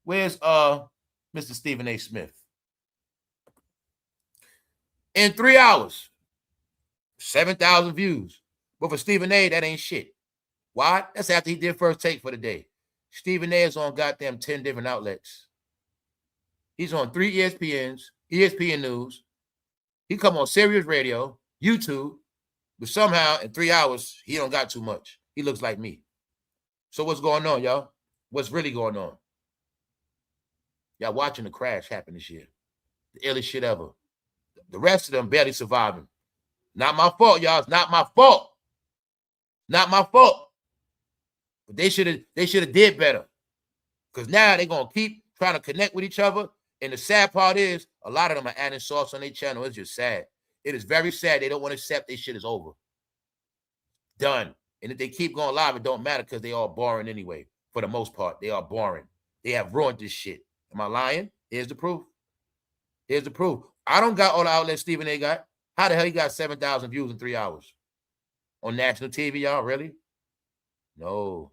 Where's Mr. Stephen A. Smith? In 3 hours, 7,000 views. But for Stephen A., that ain't shit. Why? That's after he did First Take for the day. Stephen A. is on goddamn 10 different outlets. He's on 3 ESPNs, ESPN News. He come on Sirius Radio, YouTube, but somehow in 3 hours, he don't got too much. He looks like me. So what's going on, y'all? What's really going on? Y'all watching the crash happen this year. The illest shit ever. The rest of them barely surviving. Not my fault, y'all. It's not my fault. Not my fault. But they should have did better. Because now they're going to keep trying to connect with each other. And the sad part is, a lot of them are adding sauce on their channel. It's just sad. It is very sad. They don't want to accept their shit is over. Done. And if they keep going live, it don't matter because they all boring anyway. For the most part, they are boring. They have ruined this shit. Am I lying? Here's the proof. Here's the proof. I don't got all the outlets Stephen A. got. How the hell he got 7,000 views in 3 hours? On national TV, y'all? Really? No.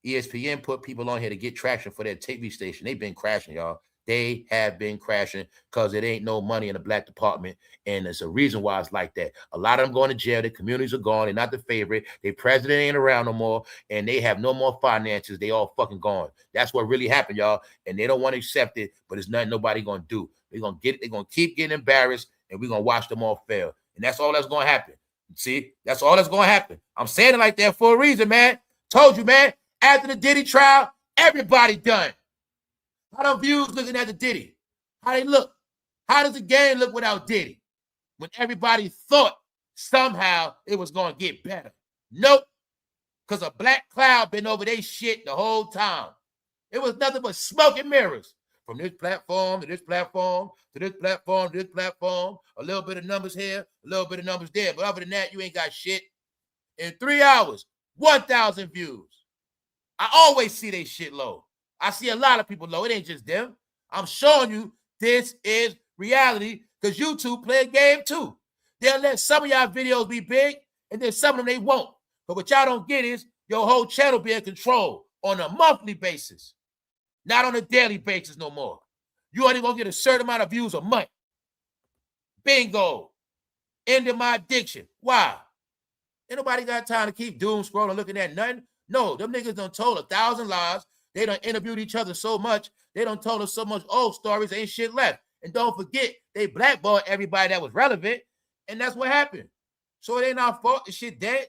ESPN put people on here to get traction for their TV station. They've been crashing, y'all. They have been crashing because it ain't no money in the black department. And there's a reason why it's like that. A lot of them going to jail. Their communities are gone. They're not the favorite. Their president ain't around no more. And they have no more finances. They all fucking gone. That's what really happened, y'all. And they don't want to accept it, but it's nothing nobody going to do. They're going to get it. They're going to keep getting embarrassed, and we're going to watch them all fail. And that's all that's going to happen. See? That's all that's going to happen. I'm saying it like that for a reason, man. Told you, man. After the Diddy trial, everybody done. How them views looking at the Diddy? How they look? How does the game look without Diddy? When everybody thought somehow it was going to get better. Nope. Because a black cloud been over their shit the whole time. It was nothing but smoke and mirrors. From this platform to this platform to this platform to this platform. A little bit of numbers here, a little bit of numbers there. But other than that, you ain't got shit. In 3 hours, 1,000 views. I always see they shit low. I see a lot of people low. It ain't just them. I'm showing you this is reality because YouTube play a game too. They'll let some of y'all videos be big and then some of them they won't. But what y'all don't get is your whole channel be in control on a monthly basis, not on a daily basis no more. You only gonna get a certain amount of views a month. Bingo. Ending my addiction. Why? Ain't nobody got time to keep doom scrolling looking at nothing. No, them niggas done told 1,000 lies. They done interviewed each other so much. They done told us so much old stories. Ain't shit left. And don't forget, they blackballed everybody that was relevant. And that's what happened. So it ain't our fault. The shit dead.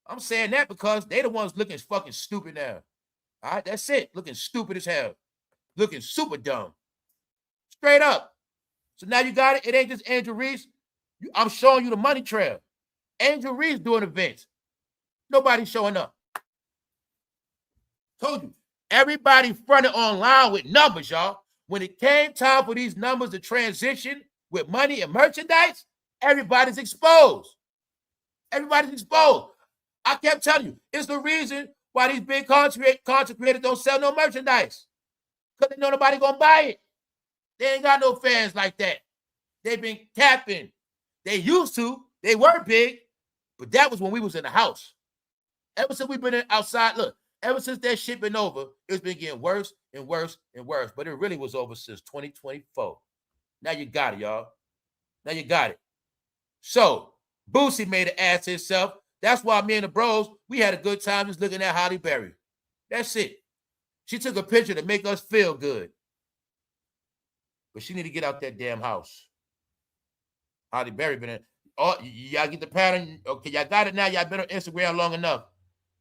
I'm saying that because they the ones looking fucking stupid now. All right, that's it. Looking stupid as hell. Looking super dumb. Straight up. So now you got it. It ain't just Angel Reese. I'm showing you the money trail. Angel Reese doing events. Nobody's showing up. Told you. Everybody fronted online with numbers, y'all. When it came time for these numbers to transition with money and merchandise, everybody's exposed. Everybody's exposed. I kept telling you, it's the reason why these big content creators don't sell no merchandise. Because they know nobody gonna buy it. They ain't got no fans like that. They've been capping. They used to. They were big, but that was when we was in the house. Ever since we've been outside, look, ever since that shit been over, it's been getting worse and worse and worse. But it really was over since 2024. Now you got it, y'all. Now you got it. So, Boosie made an ass to himself. That's why me and the bros, we had a good time just looking at Halle Berry. That's it. She took a picture to make us feel good. But she need to get out that damn house. Halle Berry been in. Oh, y'all get the pattern. Okay, y'all got it now. Y'all been on Instagram long enough.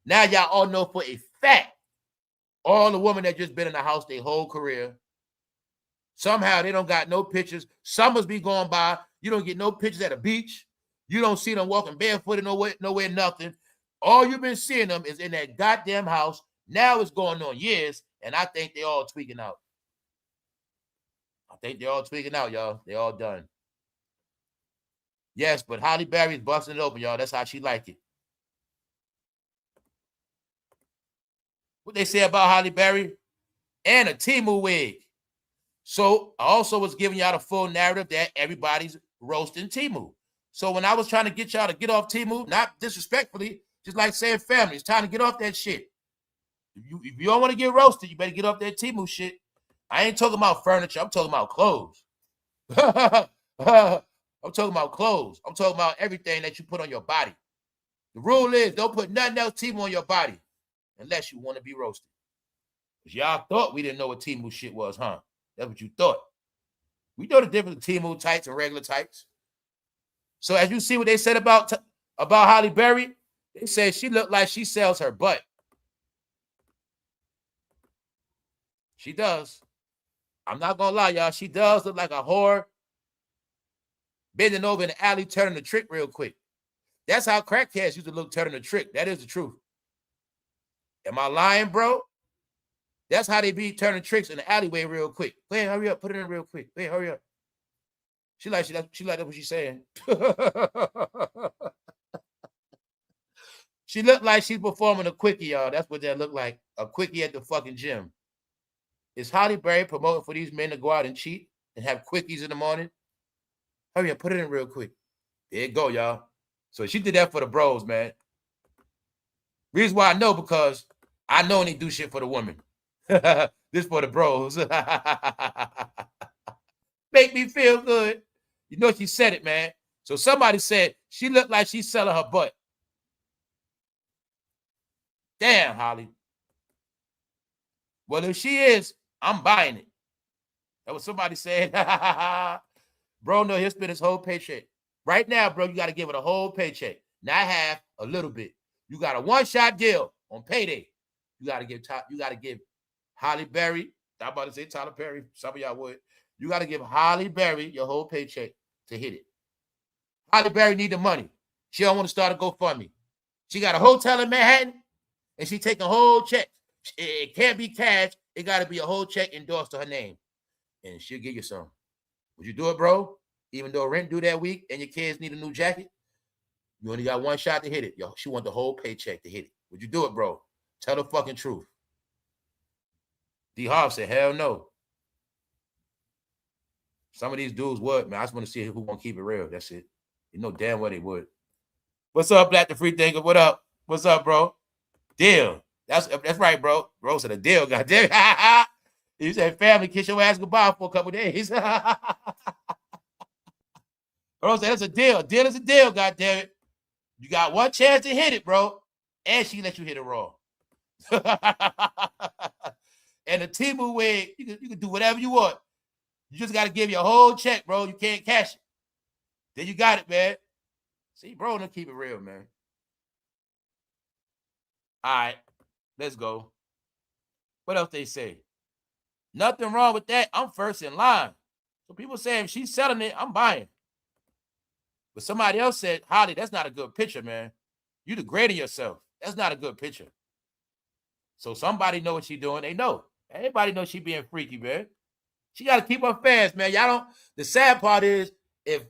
Now y'all all know for a fact all the women that just been in the house their whole career. Somehow they don't got no pictures. Summers be going by. You don't get no pictures at the beach. You don't see them walking barefooted nowhere, nothing. All you've been seeing them is in that goddamn house. Now it's going on years, and I think they all tweaking out. I think they're all tweaking out, y'all. They all done. Yes, but Halle Berry's busting it open, y'all. That's how she like it. What they say about Halle Berry? And a Temu wig. So I also was giving y'all the full narrative that everybody's roasting Temu. So when I was trying to get y'all to get off Temu, not disrespectfully, just like saying family, it's time to get off that shit. If you don't want to get roasted, you better get off that Temu shit. I ain't talking about furniture. I'm talking about clothes. I'm talking about clothes. I'm talking about everything that you put on your body. The rule is don't put nothing else Temu on your body unless you want to be roasted. Because y'all thought we didn't know what Temu shit was, huh? That's what you thought. We know the difference between Temu tights and regular tights. So as you see what they said about Halle Berry, they said she looked like she sells her butt. She does. I'm not going to lie, y'all. She does look like a whore bending over in the alley, turning the trick real quick. That's how crackheads used to look turning the trick. That is the truth. Am I lying, bro? That's how they be turning tricks in the alleyway real quick. Go ahead, hurry up. Put it in real quick. Go ahead, hurry up. She like that what she's saying. She looked like she's performing a quickie, y'all. That's what that looked like. A quickie at the fucking gym. Is Halle Berry promoting for these men to go out and cheat and have quickies in the morning? Hurry up, put it in real quick. There you go, y'all. So she did that for the bros, man. Reason why I know, because I know they do shit for the women. This for the bros. Make me feel good. You know she said it, man. So somebody said she looked like she's selling her butt. Damn, Halle. Well, if she is, I'm buying it. That was somebody said. Bro, no, he'll spend his whole paycheck. Right now, bro, you got to give it a whole paycheck. Not half, a little bit. You got a one-shot deal on payday. You got to give Halle Berry. I'm about to say Tylerperry. Some of y'all would. You got to give Halle Berry your whole paycheck to hit it. Halle Berry need the money. She don't want to start a GoFundMe. She got a hotel in Manhattan, and she taking a whole check. It can't be cash. It got to be a whole check endorsed to her name. And she'll give you some. Would you do it, bro? Even though rent due that week and your kids need a new jacket? You only got one shot to hit it. Yo, she want the whole paycheck to hit it. Would you do it, bro? Tell the fucking truth. D. Harv said, hell no. Some of these dudes would, man. I just want to see who won't keep it real. That's it. You know damn well they would. What's up, Black the Free Thinker? What up? What's up, bro? Deal. That's right, bro. Bro said a deal, goddamn. You said family, kiss your ass goodbye for a couple days. Bro said that's a deal. Deal is a deal, goddamn. You got one chance to hit it, bro. And she let you hit it raw. And the Temu wig, you can do whatever you want. You just got to give your whole check, bro. You can't cash it. Then you got it, man. See, bro, don't keep it real, man. All right, let's go. What else they say? Nothing wrong with that. I'm first in line. So people say if she's selling it, I'm buying. But somebody else said, Halle, that's not a good picture, man. You degrading yourself. That's not a good picture. So somebody know what she's doing. They know. Everybody knows she being freaky, man. She got to keep her fans, man. Y'all don't. The sad part is, if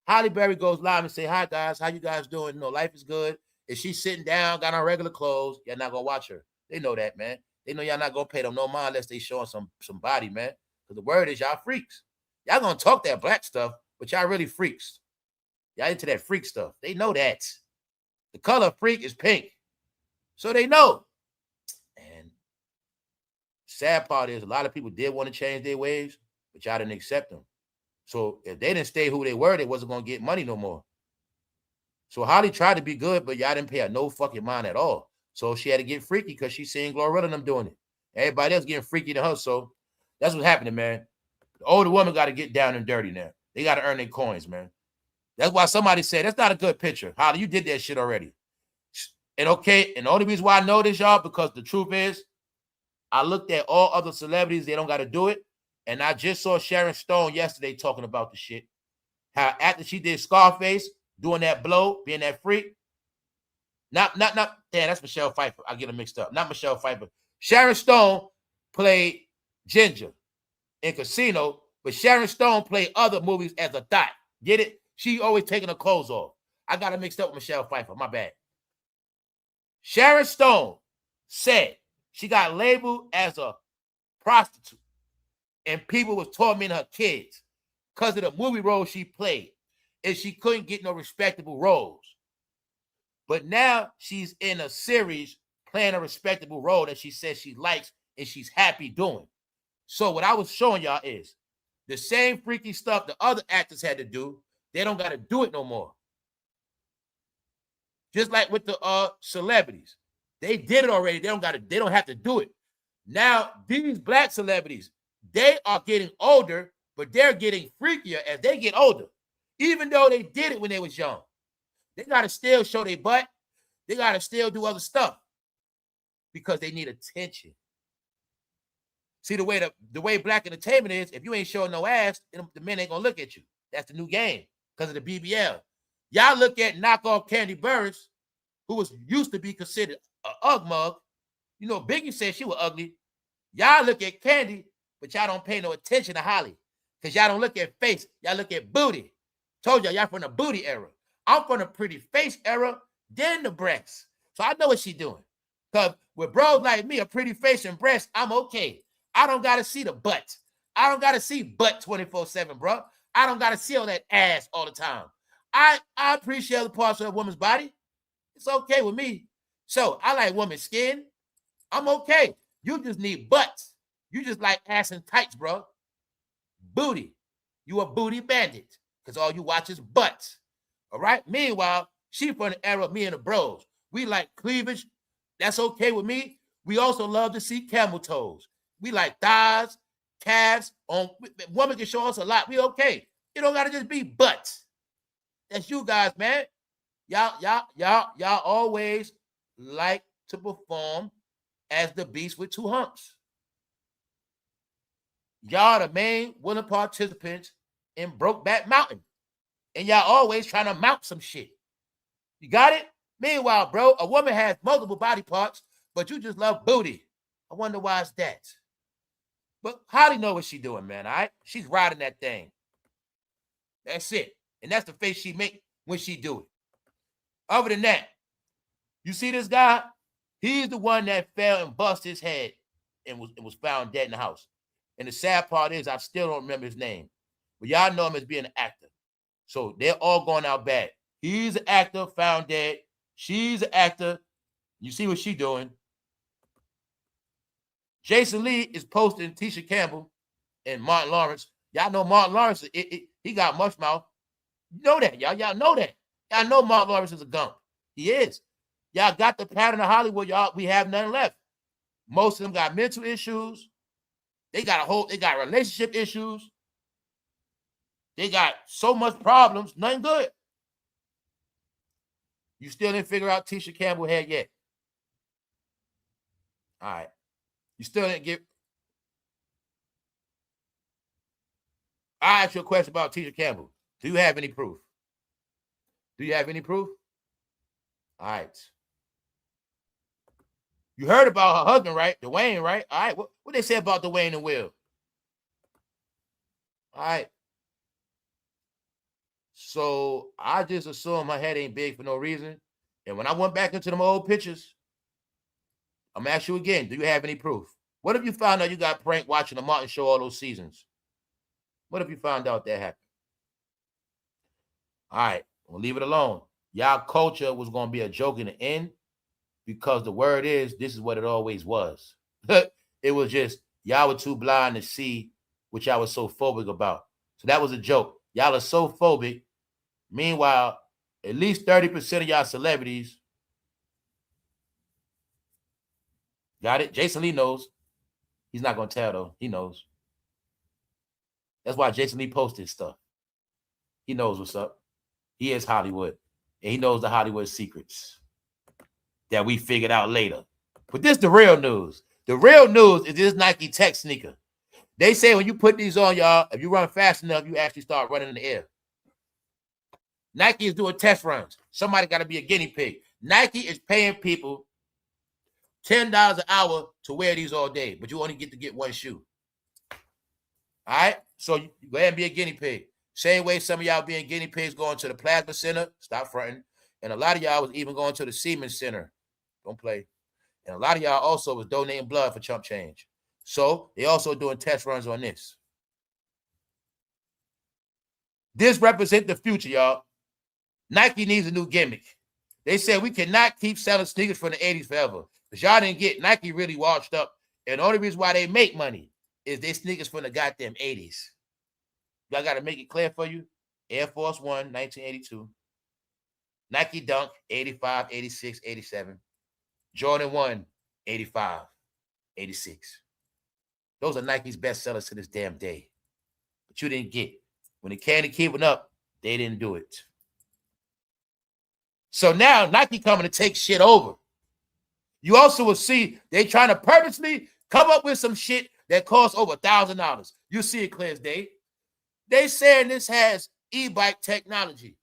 Halle Berry goes live and say, hi, guys. How you guys doing? You know, life is good. If she's sitting down, got on regular clothes, y'all not going to watch her. They know that, man. They know y'all not going to pay them no mind unless they showing some body, man. Because the word is y'all freaks. Y'all going to talk that black stuff, but y'all really freaks. Y'all into that freak stuff. They know that. The color of freak is pink. So they know. And sad part is a lot of people did want to change their ways, but y'all didn't accept them. So if they didn't stay who they were, they wasn't going to get money no more. So Halle tried to be good, but y'all didn't pay her no fucking mind at all. So she had to get freaky because she seen Glorilla and them doing it. Everybody else getting freaky to her. So that's what's happening, man. The older woman got to get down and dirty now. They got to earn their coins, man. That's why somebody said, that's not a good picture. Halle, you did that shit already. And okay, and the only reason why I know this, y'all, because the truth is, I looked at all other celebrities, they don't got to do it. And I just saw Sharon Stone yesterday talking about the shit. How after she did Scarface, doing that blow, being that freak. Damn, that's Michelle Pfeiffer. I get them mixed up. Not Michelle Pfeiffer. Sharon Stone played Ginger in Casino, but Sharon Stone played other movies as a thot. Get it? She always taking her clothes off. I got it mixed up with Michelle Pfeiffer. My bad. Sharon Stone said she got labeled as a prostitute and people was tormenting her kids because of the movie role she played, and she couldn't get no respectable roles. But now she's in a series playing a respectable role that she says she likes and she's happy doing. So what I was showing y'all is the same freaky stuff the other actors had to do, they don't got to do it no more. Just like with the celebrities. They did it already. They don't have to do it. Now, these black celebrities, they are getting older, but they're getting freakier as they get older. Even though they did it when they was young. They got to still show their butt. They got to still do other stuff because they need attention. See, the way black entertainment is, if you ain't showing no ass, the men ain't going to look at you. That's the new game because of the BBL. Y'all look at knockoff Candy Burris, who used to be considered an ugg mug. You know, Biggie said she was ugly. Y'all look at Candy, but y'all don't pay no attention to Halle because y'all don't look at face. Y'all look at booty. Told y'all from the booty era. I'm from the pretty face era, then the breasts. So I know what she doing. Because with bros like me, a pretty face and breasts, I'm okay. I don't got to see the butt. I don't got to see butt 24/7, bro. I don't got to see all that ass all the time. I appreciate the parts of a woman's body. It's okay with me. So I like woman's skin. I'm okay. You just need butts. You just like ass and tights, bro. Booty. You a booty bandit because all you watch is butts. All right? Meanwhile, she from the era of me and the bros. We like cleavage. That's okay with me. We also love to see camel toes. We like thighs, calves. Woman can show us a lot. We okay. You don't got to just be butts. That's you guys, man. Y'all always like to perform as the beast with two humps. Y'all the main willing participants in Brokeback Mountain. And y'all always trying to mount some shit. You got it? Meanwhile, bro, a woman has multiple body parts, but you just love booty. I wonder why it's that. But Halle know what she doing, man, all right? She's riding that thing. That's it. And that's the face she make when she do it. Other than that, you see this guy? He's the one that fell and bust his head and was found dead in the house. And the sad part is I still don't remember his name. But y'all know him as being an actor. So they're all going out bad. He's an actor, found dead. She's an actor. You see what she's doing. Jason Lee is posting Tisha Campbell and Martin Lawrence. Y'all know Martin Lawrence, he got mush mouth. You know that, y'all. Y'all know that. Y'all know Martin Lawrence is a gump. He is. Y'all got the pattern of Hollywood, y'all. We have nothing left. Most of them got mental issues. They got relationship issues. They got so much problems, nothing good. You still didn't figure out Tisha Campbell head yet. All right. You still didn't get. I asked you a question about Tisha Campbell. Do you have any proof? Do you have any proof? All right. You heard about her husband, right? Dwayne, right? All right. What they say about Dwayne and Will? All right. So I just assume my head ain't big for no reason. And when I went back into them old pictures, I'm gonna ask you again, do you have any proof? What if you found out you got pranked watching the Martin show all those seasons? What if you found out that happened? All right, we'll leave it alone. Y'all culture was gonna be a joke in the end because the word is this is what it always was. It was just y'all were too blind to see what y'all was so phobic about. So that was a joke. Y'all are so phobic. Meanwhile, at least 30% of y'all celebrities got it. Jason Lee knows. He's not gonna tell though. He knows. That's why Jason Lee posted stuff. He knows what's up. He is Hollywood, and he knows the Hollywood secrets that we figured out later. But this is the real news. The real news is this Nike Tech sneaker. They say when you put these on, y'all, if you run fast enough, you actually start running in the air. Nike is doing test runs. Somebody got to be a guinea pig. Nike is paying people $10 an hour to wear these all day, but you only get to get one shoe. All right? So you go ahead and be a guinea pig. Same way some of y'all being guinea pigs going to the plasma center. Stop fronting. And a lot of y'all was even going to the semen center. Don't play. And a lot of y'all also was donating blood for chump change. So they also doing test runs on this. This represents the future, y'all. Nike needs a new gimmick. They said we cannot keep selling sneakers from the 80s forever. Because y'all didn't get Nike really washed up. And the only reason why they make money is they sneakers from the goddamn 80s. Y'all got to make it clear for you. Air Force One, 1982. Nike Dunk, 85, 86, 87. Jordan 1, 85, 86. Those are Nike's best sellers to this damn day. But you didn't get. When it came to keeping up, they didn't do it. So now Nike coming to take shit over. You also will see they trying to purposely come up with some shit that costs over $1,000. You see it clear as day. They saying this has e-bike technology.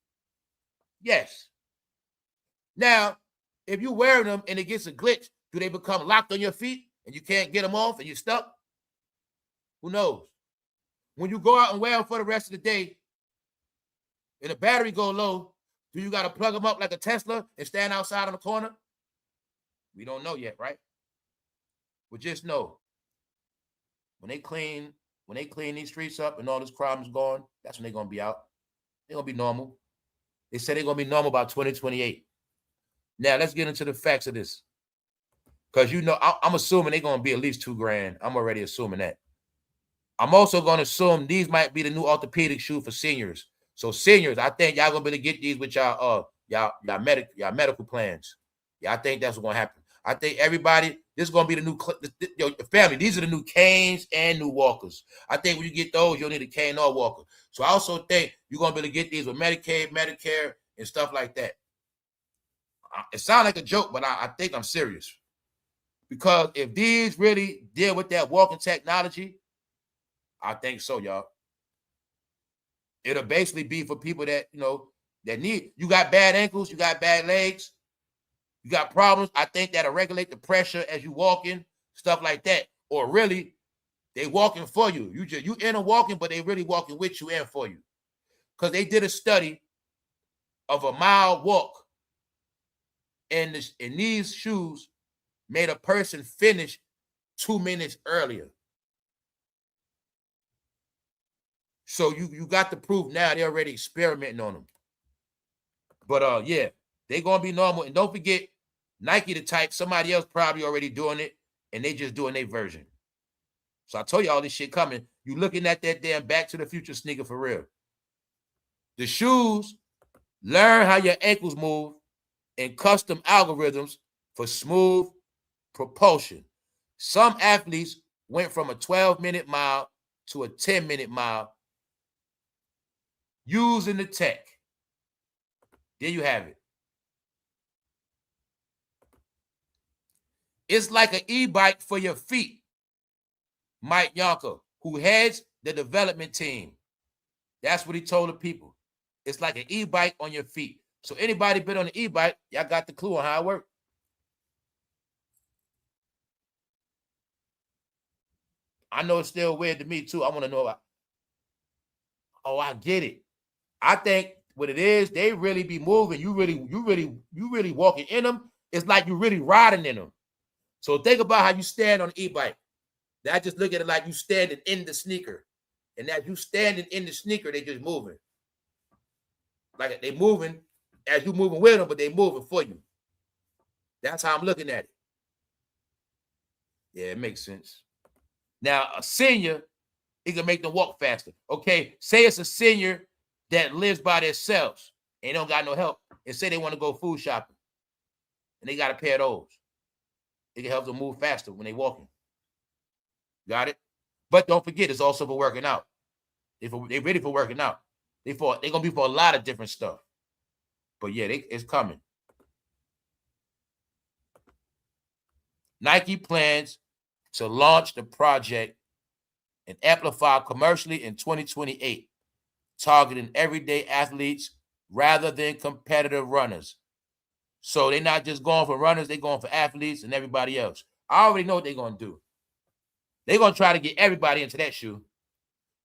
Yes. Now, if you wear them and it gets a glitch, do they become locked on your feet and you can't get them off and you're stuck? Who knows? When you go out and wear them for the rest of the day and the battery go low, do you got to plug them up like a Tesla and stand outside on the corner? We don't know yet, right? But just know, when they clean these streets up and all this crime is gone, that's when they're going to be out. They're going to be normal. They said they're going to be normal by 2028. Now, let's get into the facts of this. Because, you know, I'm assuming they're going to be at least $2,000. I'm already assuming that. I'm also going to assume these might be the new orthopedic shoe for seniors. So, seniors, I think y'all going to be able to get these with y'all medical plans. Yeah, I think that's what's going to happen. I think everybody, this is going to be the new family. These are the new canes and new walkers. I think when you get those, you'll need a cane or walker. So, I also think you're going to be able to get these with Medicaid, Medicare, and stuff like that. It sounds like a joke, but I think I'm serious. Because if these really deal with that walking technology, I think so, y'all. It'll basically be for people that, you know, that need. You got bad ankles, you got bad legs, you got problems. I think that'll regulate the pressure as you walking, stuff like that. Or really, they walking for you. You in a walking, but they really walking with you and for you. Because they did a study of a mile walk. And these shoes made a person finish 2 minutes earlier. So you got the proof now. They're already experimenting on them. But yeah, they're going to be normal. And don't forget, Nike the type, somebody else probably already doing it, and they just doing their version. So I told you all this shit coming. You looking at that damn Back to the Future sneaker for real. The shoes learn how your ankles move and custom algorithms for smooth propulsion. Some athletes went from a 12-minute mile to a 10-minute mile using the tech. There you have it. It's like an e-bike for your feet. Mike Yonker, who heads the development team. That's what he told the people. It's like an e-bike on your feet. So anybody been on the e-bike, y'all got the clue on how it works. I know it's still weird to me too. I want to know. Oh, I get it. I think what it is, they really be moving. You really walking in them. It's like you really riding in them. So think about how you stand on an e-bike. I just look at it like you standing in the sneaker. And as you standing in the sneaker, they just moving. Like they moving as you moving with them, but they moving for you. That's how I'm looking at it. Yeah, it makes sense. Now, a senior, it can make them walk faster. Okay, say it's a senior that lives by themselves and don't got no help, and say they want to go food shopping, and they got a pair of those. It can help them move faster when they walking. Got it? But don't forget, it's also for working out. They ready for working out. They're gonna be for a lot of different stuff. But yeah, it's coming. Nike plans to launch the project and amplify commercially in 2028, targeting everyday athletes rather than competitive runners. So they're not just going for runners, they're going for athletes and everybody else. I already know what they're going to do. They're going to try to get everybody into that shoe.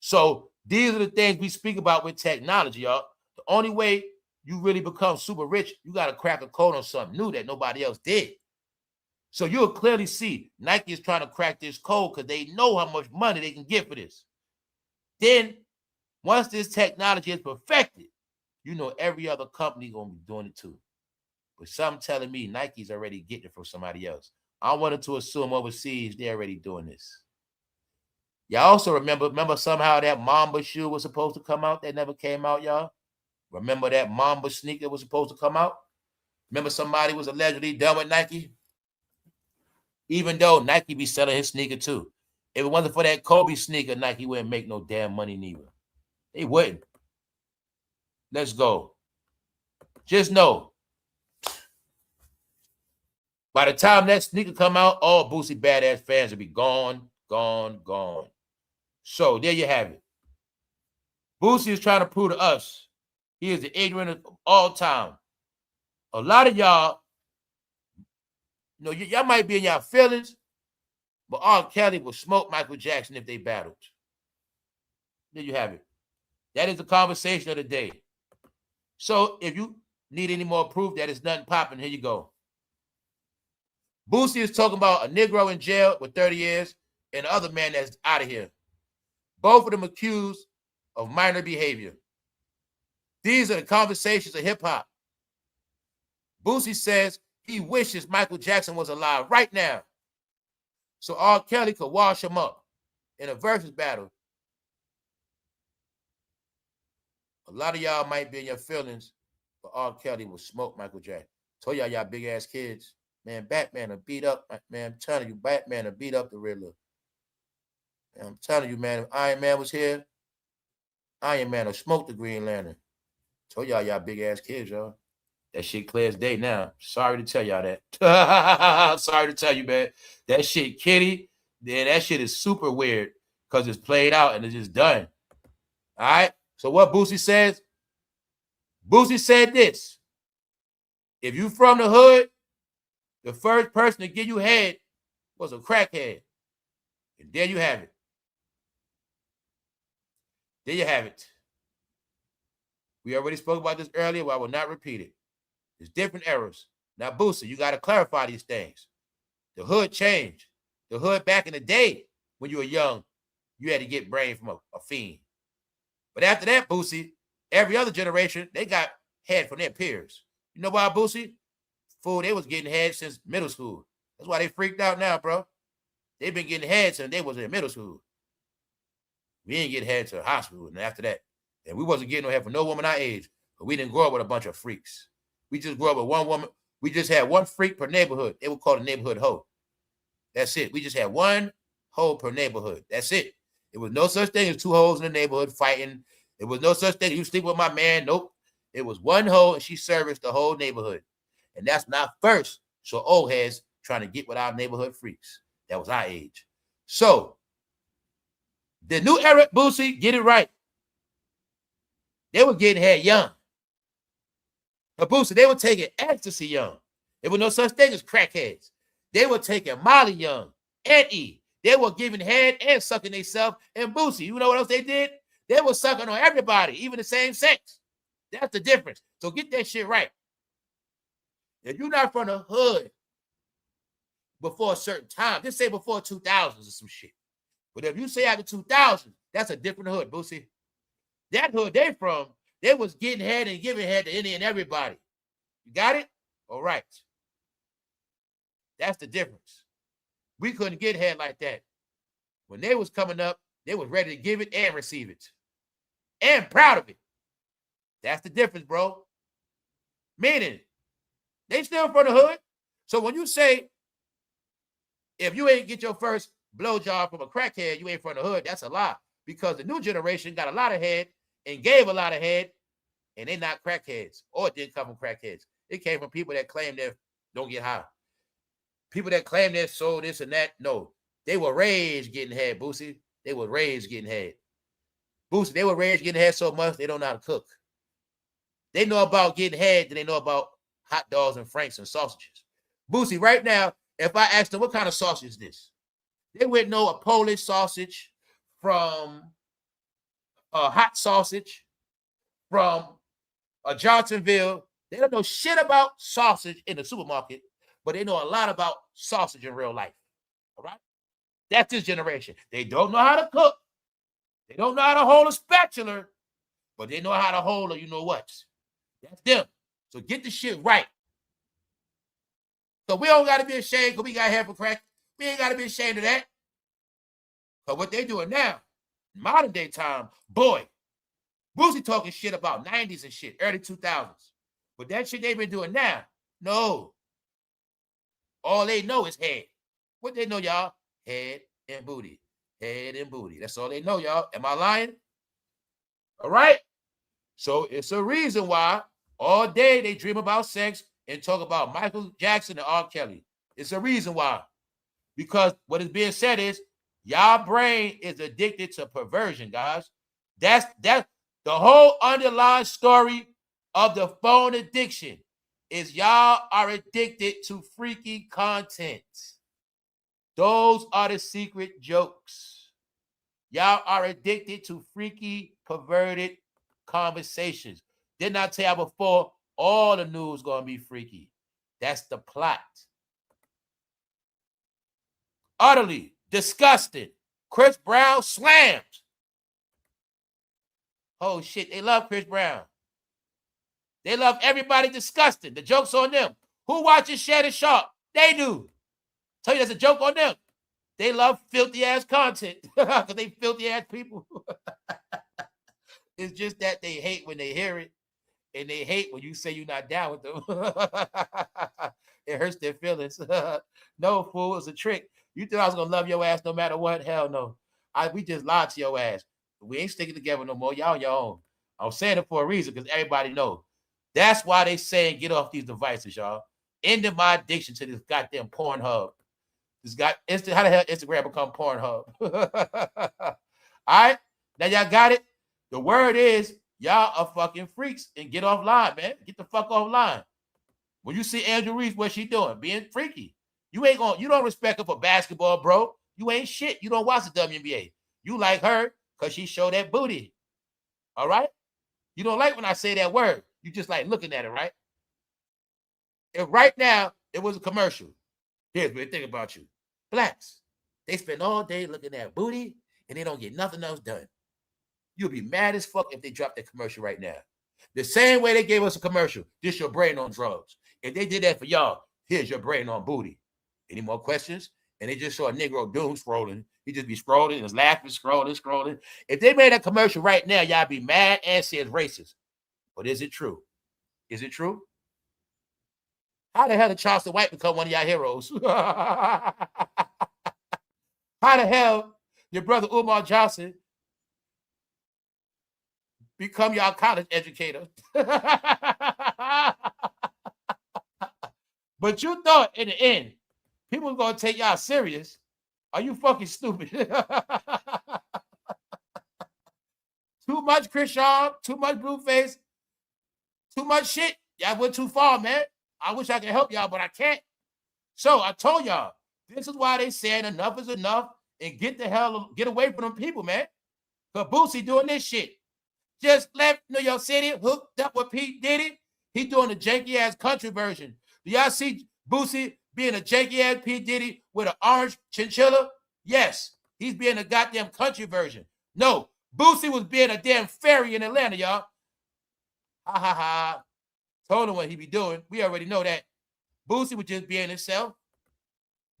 So these are the things we speak about with technology, y'all. The only way you really become super rich, you got to crack a code on something new that nobody else did. So you'll clearly see Nike is trying to crack this code because they know how much money they can get for this. Then, once this technology is perfected, you know every other company going to be doing it too. But some telling me Nike's already getting it from somebody else. I wanted to assume overseas they're already doing this. Y'all also remember somehow that Mamba shoe was supposed to come out that never came out, y'all? Remember that Mamba sneaker was supposed to come out? Remember somebody was allegedly done with Nike? Even though Nike be selling his sneaker too. If it wasn't for that Kobe sneaker, Nike wouldn't make no damn money neither. They wouldn't. Let's go. Just know, by the time that sneaker come out, all Boosie Badass fans will be gone. So there you have it. Boosie is trying to prove to us he is the ignorant of all time. A lot of y'all, you know, y'all might be in y'all feelings, but R. Kelly will smoke Michael Jackson if they battled. There you have it. That is the conversation of the day. So if you need any more proof that it's nothing popping, here you go. Boosie is talking about a Negro in jail with 30 years and the other man that's out of here. Both of them accused of minor behavior. These are the conversations of hip-hop. Boosie says he wishes Michael Jackson was alive right now so R. Kelly could wash him up in a versus battle. A lot of y'all might be in your feelings, but R. Kelly will smoke Michael Jackson. Told y'all big-ass kids, man, Batman will beat up, man, I'm telling you, Batman will beat up the Riddler. Man, I'm telling you, man, if Iron Man was here, Iron Man will smoke the Green Lantern. Told y'all big-ass kids, y'all. That shit clear as day now. Sorry to tell y'all that. Sorry to tell you, man. That shit kitty, then that shit is super weird because it's played out and it's just done. All right? So what Boosie says? Boosie said this. If you from the hood, the first person to give you head was a crackhead. And there you have it. There you have it. We already spoke about this earlier, but I will not repeat it. There's different eras. Now, Boosie, you got to clarify these things. The hood changed. The hood back in the day, when you were young, you had to get brain from a fiend. But after that, Boosie, every other generation, they got head from their peers. You know why, Boosie? Fool, they was getting head since middle school. That's why they freaked out now, bro. They've been getting head since they was in middle school. We didn't get head to high school, and after that, and we wasn't getting no head for no woman our age, but we didn't grow up with a bunch of freaks. We just grew up with one woman. We just had one freak per neighborhood. They would call it a neighborhood hoe. That's it. We just had one hoe per neighborhood. That's it. It was no such thing as two hoes in the neighborhood fighting. It was no such thing. You sleep with my man. Nope. It was one hoe, and she serviced the whole neighborhood. And that's not first. So old heads trying to get with our neighborhood freaks. That was our age. So the new era, Boosie, get it right. They were getting head young. But Boosie, they were taking ecstasy young. There was no such thing as crackheads. They were taking Molly young and E. They were giving head and sucking themselves. And Boosie, you know what else they did? They were sucking on everybody, even the same sex. That's the difference. So get that shit right. If you're not from the hood before a certain time, just say before 2000s or some shit. But if you say after 2000, that's a different hood, Boosie. That hood they from, they was getting head and giving head to any and everybody. You got it? All right. That's the difference. We couldn't get head like that. When they was coming up, they was ready to give it and receive it. And proud of it. That's the difference, bro. Meaning, they still from the hood. So when you say, if you ain't get your first blowjob from a crackhead, you ain't from the hood, that's a lie. Because the new generation got a lot of head and gave a lot of head, and they not crackheads. Or it didn't come from crackheads. It came from people that claim they don't get high. People that claim they sold this and that, no. They were raised getting head, Boosie. They were raised getting head. Boosie, they were raised getting head so much, they don't know how to cook. They know about getting head, then they know about hot dogs and franks and sausages. Boosie, right now, if I asked them, what kind of sausage is this? They wouldn't know a Polish sausage from a hot sausage, from a Johnsonville. They don't know shit about sausage in the supermarket, but they know a lot about sausage in real life. All right? That's this generation. They don't know how to cook. They don't know how to hold a spatula, but they know how to hold a you know what. That's them. So get the shit right. So we don't got to be ashamed because we got hair for crack. We ain't got to be ashamed of that. But what they doing now, modern day time, boy, Boosie talking shit about 90s and shit, early 2000s. But that shit they been doing now, no. All they know is head. What they know, y'all? Head and booty. Head and booty. That's all they know, y'all. Am I lying? All right? So it's a reason why all day they dream about sex and talk about Michael Jackson and R. Kelly. It's a reason why. Because what is being said is, y'all brain is addicted to perversion, guys. That's the whole underlying story of the phone addiction is y'all are addicted to freaky content. Those are the secret jokes. Y'all are addicted to freaky, perverted conversations. Didn't I tell you before, all the news gonna be freaky. That's the plot. Utterly disgusted. Chris Brown slammed. Oh shit, they love Chris Brown. They love everybody disgusting. The joke's on them. Who watches Shannon Sharp? They do. Tell you that's a joke on them. They love filthy ass content because they filthy ass people. It's just that they hate when they hear it, and they hate when you say you're not down with them. It hurts their feelings. No, fool, it's a trick. You thought I was gonna love your ass no matter what? Hell no. We just lied to your ass. We ain't sticking together no more. Y'all on your own. I'm saying it for a reason because everybody knows. That's why they saying get off these devices, y'all. Ending my addiction to this goddamn Pornhub. This guy, how the hell Instagram become Pornhub? All right, now y'all got it. The word is y'all are fucking freaks and get offline, man. Get the fuck offline. When you see Angel Reese, what she doing? Being freaky. You don't respect her for basketball, bro. You ain't shit. You don't watch the WNBA. You like her because she showed that booty. All right? You don't like when I say that word. You just like looking at it, right? If right now it was a commercial, here's what they think about you. Blacks, they spend all day looking at booty and they don't get nothing else done. You'll be mad as fuck if they drop that commercial right now. The same way they gave us a commercial, this your brain on drugs. If they did that for y'all, here's your brain on booty. Any more questions? And they just saw a Negro doom scrolling. He just be scrolling and laughing, scrolling. If they made a commercial right now, y'all be mad and say it's racist. But is it true? Is it true? How the hell did Charleston White become one of y'all heroes? How the hell your brother Umar Johnson become y'all college educator? But you thought in the end, people were going to take y'all serious. Are you fucking stupid? Too much Chrisean, too much blueface, too much shit. Y'all went too far, man. I wish I could help y'all, but I can't. So I told y'all, this is why they said enough is enough and get away from them people, man. Because Boosie doing this shit. just left New York City, hooked up with P. Diddy. He doing a janky ass country version. Do y'all see Boosie being a janky ass P. Diddy with an orange chinchilla? Yes, he's being a goddamn country version. No, Boosie was being a damn fairy in Atlanta, y'all. Ha ha ha. Told him what he be doing. We already know that. Boosie was just being himself.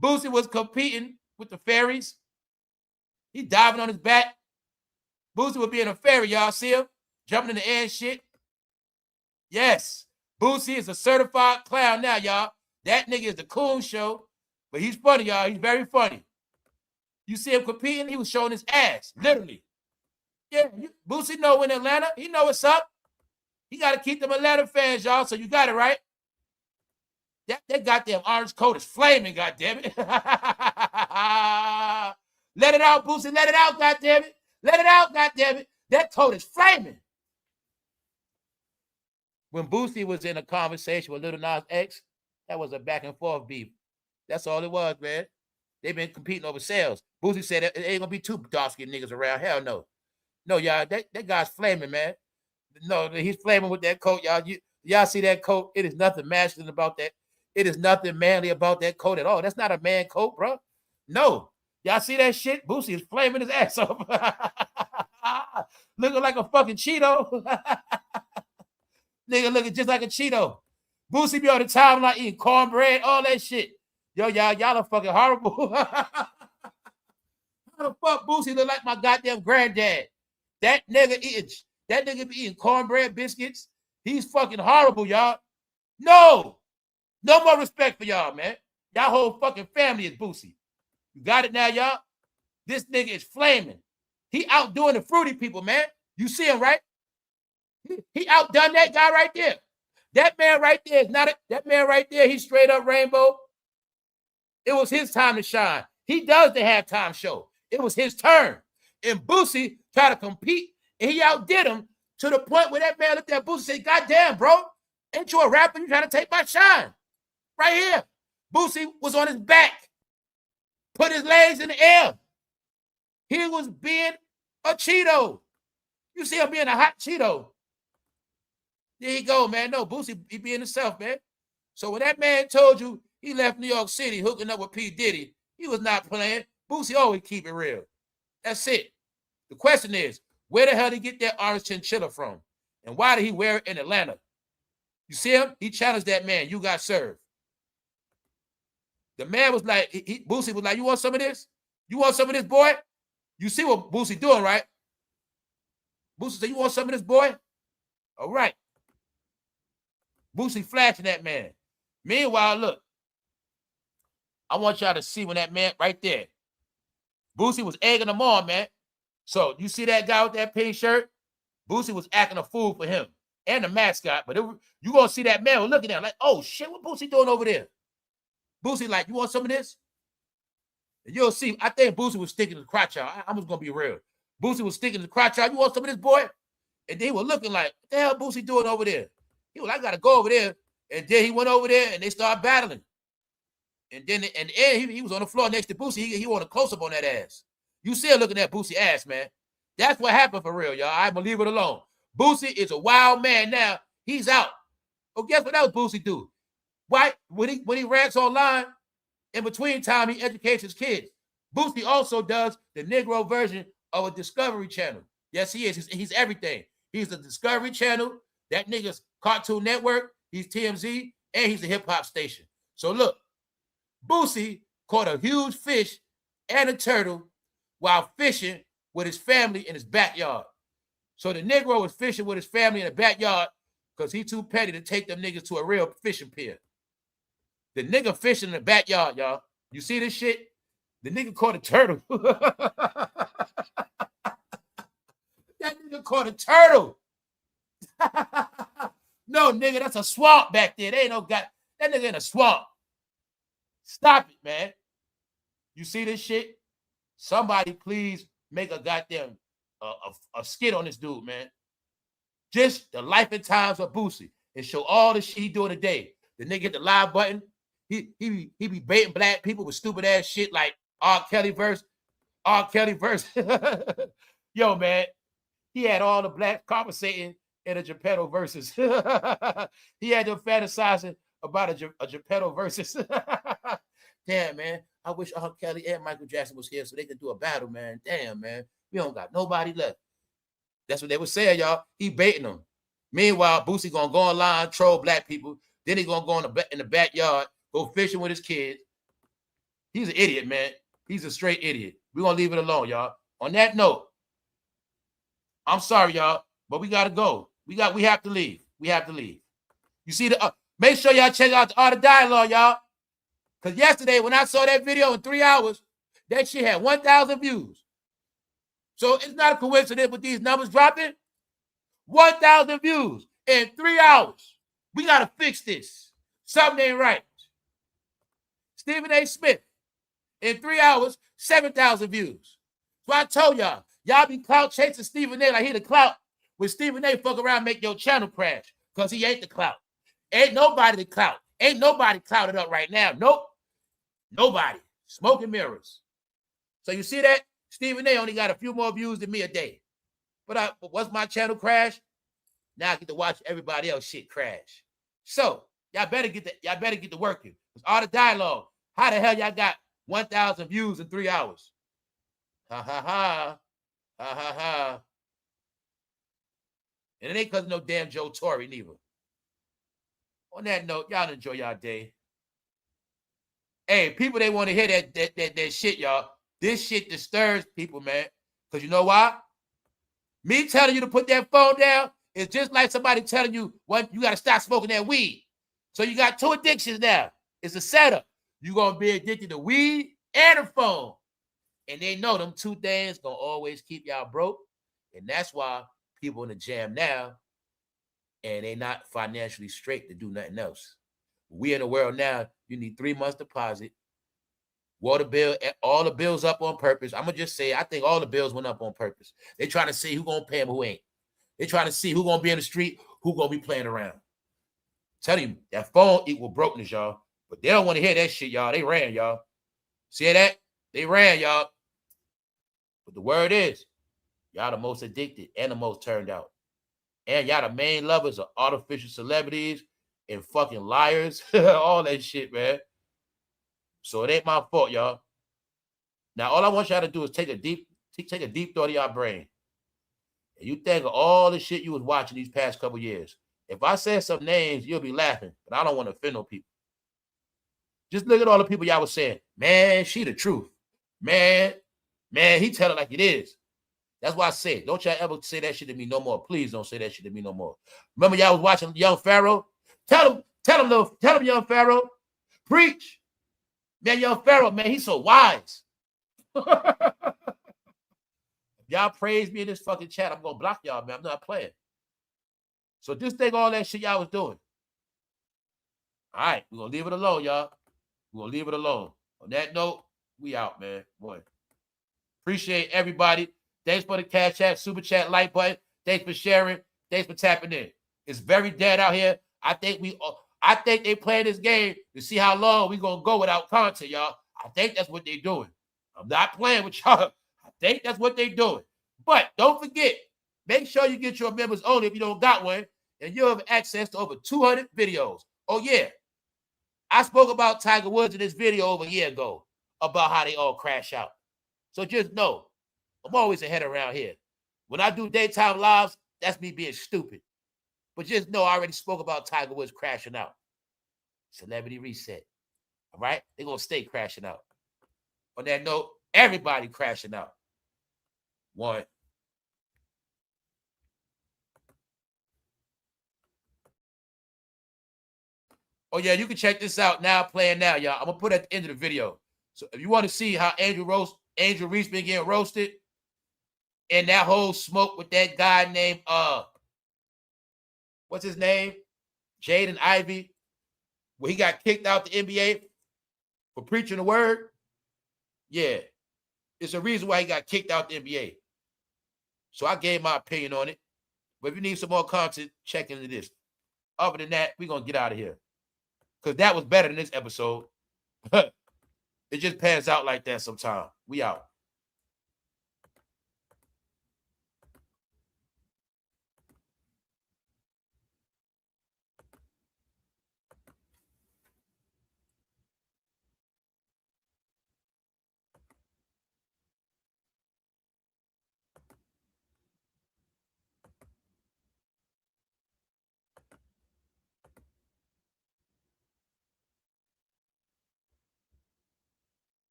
Boosie was competing with the fairies. He diving on his back. Boosie was being a fairy, y'all see him? Jumping in the air and shit. Yes. Boosie is a certified clown now, y'all. That nigga is the coon show. But he's funny, y'all. He's very funny. You see him competing, he was showing his ass. Literally. Yeah, Boosie know in Atlanta. He know what's up. He got to keep them Atlanta fans, y'all. So you got it, right? That goddamn orange coat is flaming, goddammit. Let it out, Boosie. Let it out, goddammit. Let it out, goddammit. That coat is flaming. When Boosie was in a conversation with Lil Nas X, that was a back and forth beef. That's all it was, man. They've been competing over sales. Boosie said it ain't gonna be two dark-skinned niggas around. Hell no. No, y'all, that guy's flaming, man. No, he's flaming with that coat, y'all. Y'all see that coat? It is nothing masculine about that. It is nothing manly about that coat at all. That's not a man coat, bro. No. Y'all see that shit? Boosie is flaming his ass off. Looking like a fucking Cheeto. Nigga looking just like a Cheeto. Boosie be on the timeline eating cornbread, all that shit. Yo, y'all are fucking horrible. How the fuck Boosie look like my goddamn granddad? That nigga be eating cornbread biscuits. He's fucking horrible, y'all. No more respect for y'all, man. Y'all whole fucking family is Boosie. You got it now, y'all? This nigga is flaming. He outdoing the fruity people, man. You see him, right? He outdone that guy right there. That man right there is not that man right there. He's straight up rainbow. It was his time to shine. He does the halftime show. It was his turn. And Boosie tried to compete, and he outdid him to the point where that man looked at Boosie and said, God damn, bro, ain't you a rapper? You trying to take my shine? Right here. Boosie was on his back, put his legs in the air. He was being a Cheeto. You see him being a hot Cheeto. There you go, man. No, Boosie, he being himself, man. So when that man told you he left New York City hooking up with P. Diddy, he was not playing. Boosie always keep it real. That's it. The question is, where the hell did he get that orange chinchilla from? And why did he wear it in Atlanta? You see him? He challenged that man. You got served. The man was like, Boosie was like, you want some of this? You want some of this, boy? You see what Boosie doing, right? Boosie said, you want some of this, boy? All right. Boosie flashing that man. Meanwhile, look, I want y'all to see when that man right there, Boosie was egging him on, man. So you see that guy with that pink shirt? Boosie was acting a fool for him and the mascot. But you going to see that man was looking at him like, oh, shit, what Boosie doing over there? Boosie like, you want some of this? And you'll see, I think Boosie was sticking to the crotch out. I'm just going to be real. Boosie was sticking to the crotch out. You want some of this, boy? And they were looking like, what the hell Boosie doing over there? He was like, I got to go over there. And then he went over there and they started battling. And then in the end, he was on the floor next to Boosie. He wanted a close-up on that ass. You see him looking at Boosie ass, man. That's what happened for real, y'all. I believe it alone. Boosie is a wild man now. He's out. Oh, guess what else Boosie do? Why? When he rants online, in between time, he educates his kids. Boosie also does the Negro version of a Discovery Channel. Yes, he is. He's everything. He's the Discovery Channel. That nigga's Cartoon Network. He's TMZ. And he's a hip-hop station. So look, Boosie caught a huge fish and a turtle while fishing with his family in his backyard. So the Negro was fishing with his family in the backyard because he too petty to take them niggas to a real fishing pier. The nigga fishing in the backyard, y'all. You see this shit? The nigga caught a turtle. That nigga caught a turtle. No, nigga, that's a swamp back there. They ain't no got that nigga in a swamp. Stop it, man. You see this shit? Somebody please make a goddamn a skit on this dude, man. Just the life and times of Boosie and show all the shit he doing today. The nigga hit the live button. He be baiting black people with stupid ass shit like R. Kelly verse. Yo, man. He had all the blacks conversating in a Geppetto versus. He had them fantasizing about a Geppetto versus. Damn, man. I wish R. Kelly and Michael Jackson was here so they could do a battle, man. Damn, man. We don't got nobody left. That's what they were saying, y'all. He baiting them. Meanwhile, Boosie gonna go online, troll black people. Then he gonna go in the backyard, go fishing with his kids. He's an idiot, man. He's a straight idiot. We're gonna leave it alone, y'all. On that note, I'm sorry, y'all, but we gotta go. We have to leave. We have to leave. You see the make sure y'all check out the Art of Dialogue, y'all. Because yesterday, when I saw that video in 3 hours, that shit had 1,000 views. So it's not a coincidence with these numbers dropping. 1,000 views in 3 hours. We got to fix this. Something ain't right. Stephen A. Smith, in 3 hours, 7,000 views. So I told y'all be clout chasing Stephen A. like he the clout. When Stephen A. fuck around, make your channel crash because he ain't the clout. Ain't nobody the clout. Ain't nobody clouded up right now. Nope. Nobody. Smoke and mirrors. So you see that? Stephen A. only got a few more views than me a day. But once my channel crash, now I get to watch everybody else shit crash. So y'all better get to working. It's all the dialogue. How the hell y'all got 1,000 views in 3 hours? Ha ha ha. Ha ha ha. And it ain't because of no damn Joe Torre neither. On that note, y'all enjoy y'all day. Hey, people, they want to hear that shit, y'all. This shit disturbs people, man. Because you know why? Me telling you to put that phone down is just like somebody telling you what you got to stop smoking that weed. So you got 2 addictions now. It's a setup. You're going to be addicted to weed and a phone. And they know them 2 things going to always keep y'all broke. And that's why people in the jam now, and they not financially straight to do nothing else. We in the world now, you need 3 months deposit, water bill, all the bills up on purpose. I'm going to just say, I think all the bills went up on purpose. They trying to see who going to pay them, who ain't. They trying to see who going to be in the street, who going to be playing around. Tell you, that phone equal brokenness, y'all. But they don't want to hear that shit, y'all. They ran, y'all. See that? They ran, y'all. But the word is, y'all the most addicted and the most turned out. And y'all the main lovers of artificial celebrities and fucking liars. All that shit, man. So it ain't my fault, y'all. Now, all I want y'all to do is take a deep thought of your brain. And you think of all the shit you was watching these past couple years. If I said some names, you'll be laughing. But I don't want to offend no people. Just look at all the people y'all was saying, man, she the truth. Man, he tell it like it is. That's why I said, don't y'all ever say that shit to me no more. Please don't say that shit to me no more. Remember y'all was watching Young Pharaoh? Tell him, Young Pharaoh. Preach. Man, Young Pharaoh, man, he's so wise. Y'all praise me in this fucking chat, I'm going to block y'all, man. I'm not playing. So just think all that shit y'all was doing. All right, we're going to leave it alone, y'all. We're going to leave it alone. On that note, we out, man. Boy. Appreciate everybody. Thanks for the cash chat, super chat, like button. Thanks for sharing. Thanks for tapping in. It's very dead out here. I think they playing this game to see how long we gonna go without content, y'all. I think that's what they're doing. I'm not playing with y'all. I think that's what they're doing. But don't forget, make sure you get your members only if you don't got one, and you'll have access to over 200 videos. Oh yeah, I spoke about Tiger Woods in this video over a year ago about how they all crash out. So just know, I'm always ahead around here. When I do daytime lives, that's me being stupid. But just know I already spoke about Tiger Woods crashing out. Celebrity reset. All right? They're going to stay crashing out. On that note, everybody crashing out. One. Oh, yeah, you can check this out now, playing now, y'all. I'm going to put it at the end of the video. So if you want to see how Angel Reese been getting roasted, and that whole smoke with that guy named, what's his name? Jaden Ivey, where he got kicked out the NBA for preaching the word. Yeah, it's a reason why he got kicked out the NBA. So I gave my opinion on it. But if you need some more content, check into this. Other than that, we're going to get out of here. Because that was better than this episode. It just pans out like that sometimes. We out.